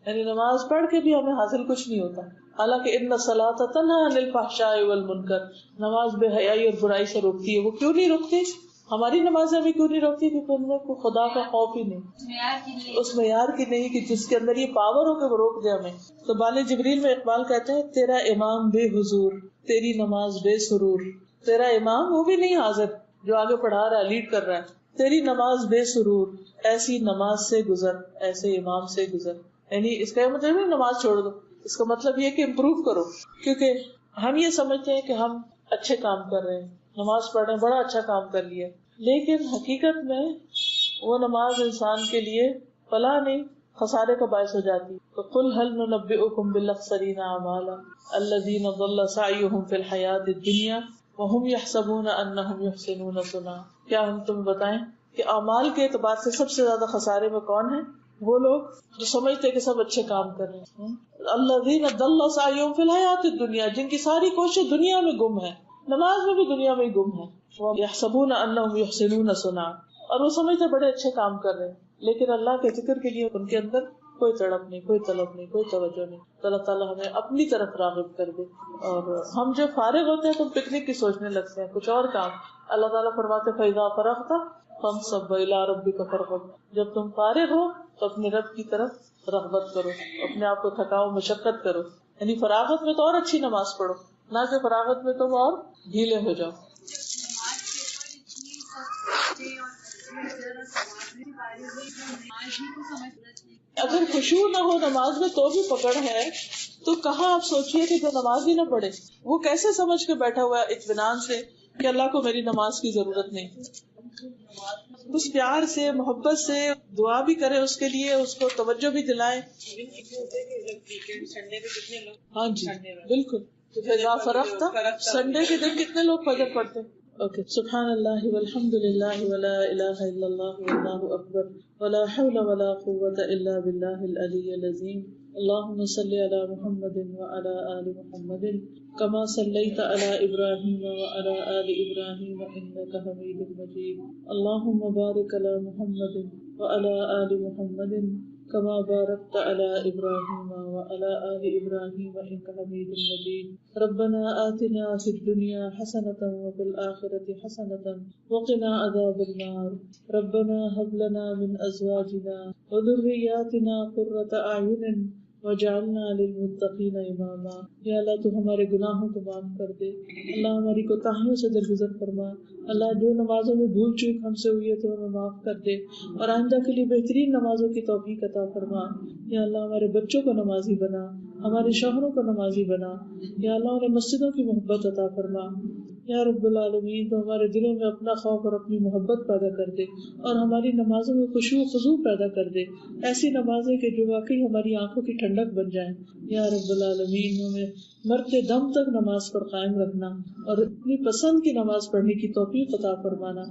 یعنی نماز پڑھ کے بھی ہمیں حاصل کچھ نہیں ہوتا. حالانکہ ان الصلاۃ تنہی عن الفحشاء والمنکر، نماز بے حیائی اور برائی سے روکتی ہے. وہ کیوں نہیں روکتی؟ ہماری نمازیں بھی کیوں نہیں روکتی؟ کیونکہ ان میں کوئی خدا کا خوف ہی نہیں، اس معیار کی نہیں کہ جس کے اندر یہ پاور ہو کہ وہ روک دے ہمیں. تو بال جبریل میں اقبال کہتے ہیں تیرا امام بے حضور، تیری نماز بے سرور. تیرا امام وہ بھی نہیں حاضر جو آگے پڑھا رہا ہے، لیڈ کر رہا ہے. تیری نماز بے سرور، ایسی نماز سے گزر، ایسے امام سے گزر. یعنی اس کا مطلب نہیں نماز چھوڑ دو، اس کا مطلب یہ کہ امپروو کرو. کیونکہ ہم یہ سمجھتے ہیں کہ ہم اچھے کام کر رہے ہیں، نماز پڑھ رہے ہیں، بڑا اچھا کام کر لیا، لیکن حقیقت میں وہ نماز انسان کے لیے فلاح نہیں، خسارے کا باعث ہو جاتی. تو قل هل ننبئکم بالاخسرین اعمالا الذین ضل سعیهم فی الحیاۃ الدنیا وهم یحسبون انهم یحسنون صنعا. کیا ہم تمہیں بتائیں کہ اعمال کے اعتبار سے سب سے زیادہ خسارے میں کون ہے؟ وہ لوگ جو سمجھتے کہ سب اچھے کام کر رہے ہیں. الذین ضل سعیہم فی الحیاۃ الدنیا، جن کی ساری کوشش دنیا میں گم ہے، نماز میں بھی دنیا میں ہی گم ہے. یحسبون انہم یحسنون صنعا، اور وہ سمجھتے بڑے اچھے کام کر رہے ہیں، لیکن اللہ کے ذکر کے لیے ان کے اندر کوئی تڑپ نہیں، کوئی طلب نہیں، کوئی توجہ نہیں. تو اللہ تعالیٰ ہمیں اپنی طرف راغب کر دے. اور ہم جو فارغ ہوتے ہیں تو پکنک کی سوچنے لگتے ہیں، کچھ اور کام. اللہ تعالیٰ فرماتے فَإِذَا فَرَغْتَ فَانصَبْ وَإِلَىٰ رَبِّكَ فَارْغَب، جب تم فارغ ہو تو اپنے رب کی طرف رغبت کرو، اپنے آپ کو تھکاؤ، مشقت کرو. یعنی فراغت میں تو اور اچھی نماز پڑھو، نہ کہ فراغت میں تم اور ڈھیلے ہو جاؤ. اگر خشوع نہ ہو نماز میں تو بھی پکڑ ہے، تو کہاں آپ سوچئے کہ جو نماز ہی نہ پڑھے وہ کیسے سمجھ کے بیٹھا ہوا ہے اطمینان سے کہ اللہ کو میری نماز کی ضرورت نہیں. اس پیار سے، محبت سے دعا بھی کرے اس کے لیے، اس کو توجہ بھی دلائیں. ہاں جی بالکل. فرق تھا سنڈے کے دن کتنے لوگ فجر پڑھتے ہیں. اوکے. سبحان اللہ والحمد للہ ولا الہ الا اللہ واللہ اکبر ولا حول ولا قوة الا باللہ العلی العظیم. اللہم صلی علی محمد وعلی آل محمد کما صلیت علی ابراہیم وعلی آل ابراہیم انک حمید مجید. اللہم بارک علی محمد وعلی آل محمد کما بارکت علی ابراہیم وعلی آل ابراہیم انک حمید مجید. ربنا آتنا فی الدنیا حسنۃ وفی الآخرۃ حسنۃ وقنا عذاب النار. ربنا هب لنا من ازواجنا وذریاتنا قرۃ اعین وجعلنا للمتقین اماما. یا اللہ تو ہمارے گناہوں کو معاف کر دے، اللہ ہماری کوتاہیوں سے درگزر فرما. اللہ جو نمازوں میں بھول چوک ہم سے ہوئی ہے تو ہمیں معاف کر دے، اور آئندہ کے لیے بہترین نمازوں کی توفیق عطا فرما. یا اللہ ہمارے بچوں کو نمازی بنا، ہمارے شوہروں کو نمازی بنا. یا اللہ انہیں مسجدوں کی محبت عطا فرما. یا رب العالمین تو ہمارے دلوں میں اپنا خوف اور اپنی محبت پیدا کر دے، اور ہماری نمازوں میں خشوع و خضوع پیدا کر دے، ایسی نمازیں کہ جو واقعی ہماری آنکھوں کی ٹھنڈک بن جائیں. یا رب العالمین ہمیں مرتے دم تک نماز پر قائم رکھنا اور اپنی پسند کی نماز پڑھنے کی توفیق عطا فرمانا.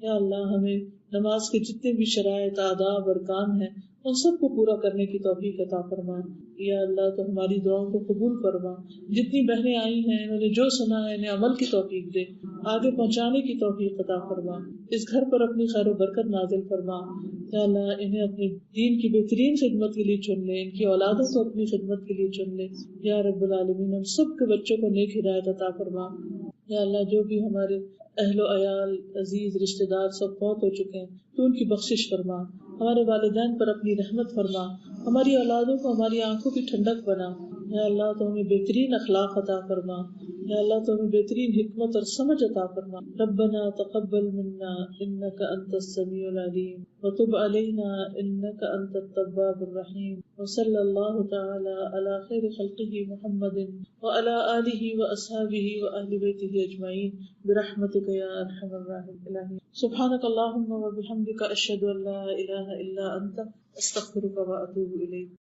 یا اللہ ہمیں نماز کے جتنے بھی شرائط، آداب اور ارکان ہیں ان سب کو پورا کرنے کی توفیق عطا فرما. یا اللہ تو ہماری دعاؤں کو قبول فرما. جتنی بہنیں آئی ہیں انہوں نے جو سنا ہے انہیں عمل کی توفیق دے، آگے پہنچانے کی توفیق عطا فرما. اس گھر پر اپنی خیر و برکت نازل فرما. یا اللہ انہیں اپنے دین کی بہترین خدمت کے لیے چن لے، ان کی اولادوں کو اپنی خدمت کے لیے چن لے. یا رب العالمین ہم سب کے بچوں کو نیک ہدایت عطا فرما. یا اللہ جو بھی ہمارے اہل و عیال، عزیز رشتہ دار سب فوت ہو چکے ہیں تو ان کی بخشش فرما. ہمارے والدین پر اپنی رحمت فرما. ہماری اولادوں کو ہماری آنکھوں کی ٹھنڈک بنا. یا اللہ تو ہمیں بہترین اخلاق عطا فرما. یا اللہ تو ہمیں بہترین حکمت اور سمجھ عطا فرما. ربنا تقبل منا انك انت السميع العليم وتب علينا انك انت التواب الرحيم. وصلى الله تعالى على خير خلقه محمد وعلى آله واصحابه واهل بيته اجمعين برحمتك يا ارحم الراحمين. سبحانك اللهم وبحمدك اشهد ان لا اله الا انت استغفرك واتوب اليك.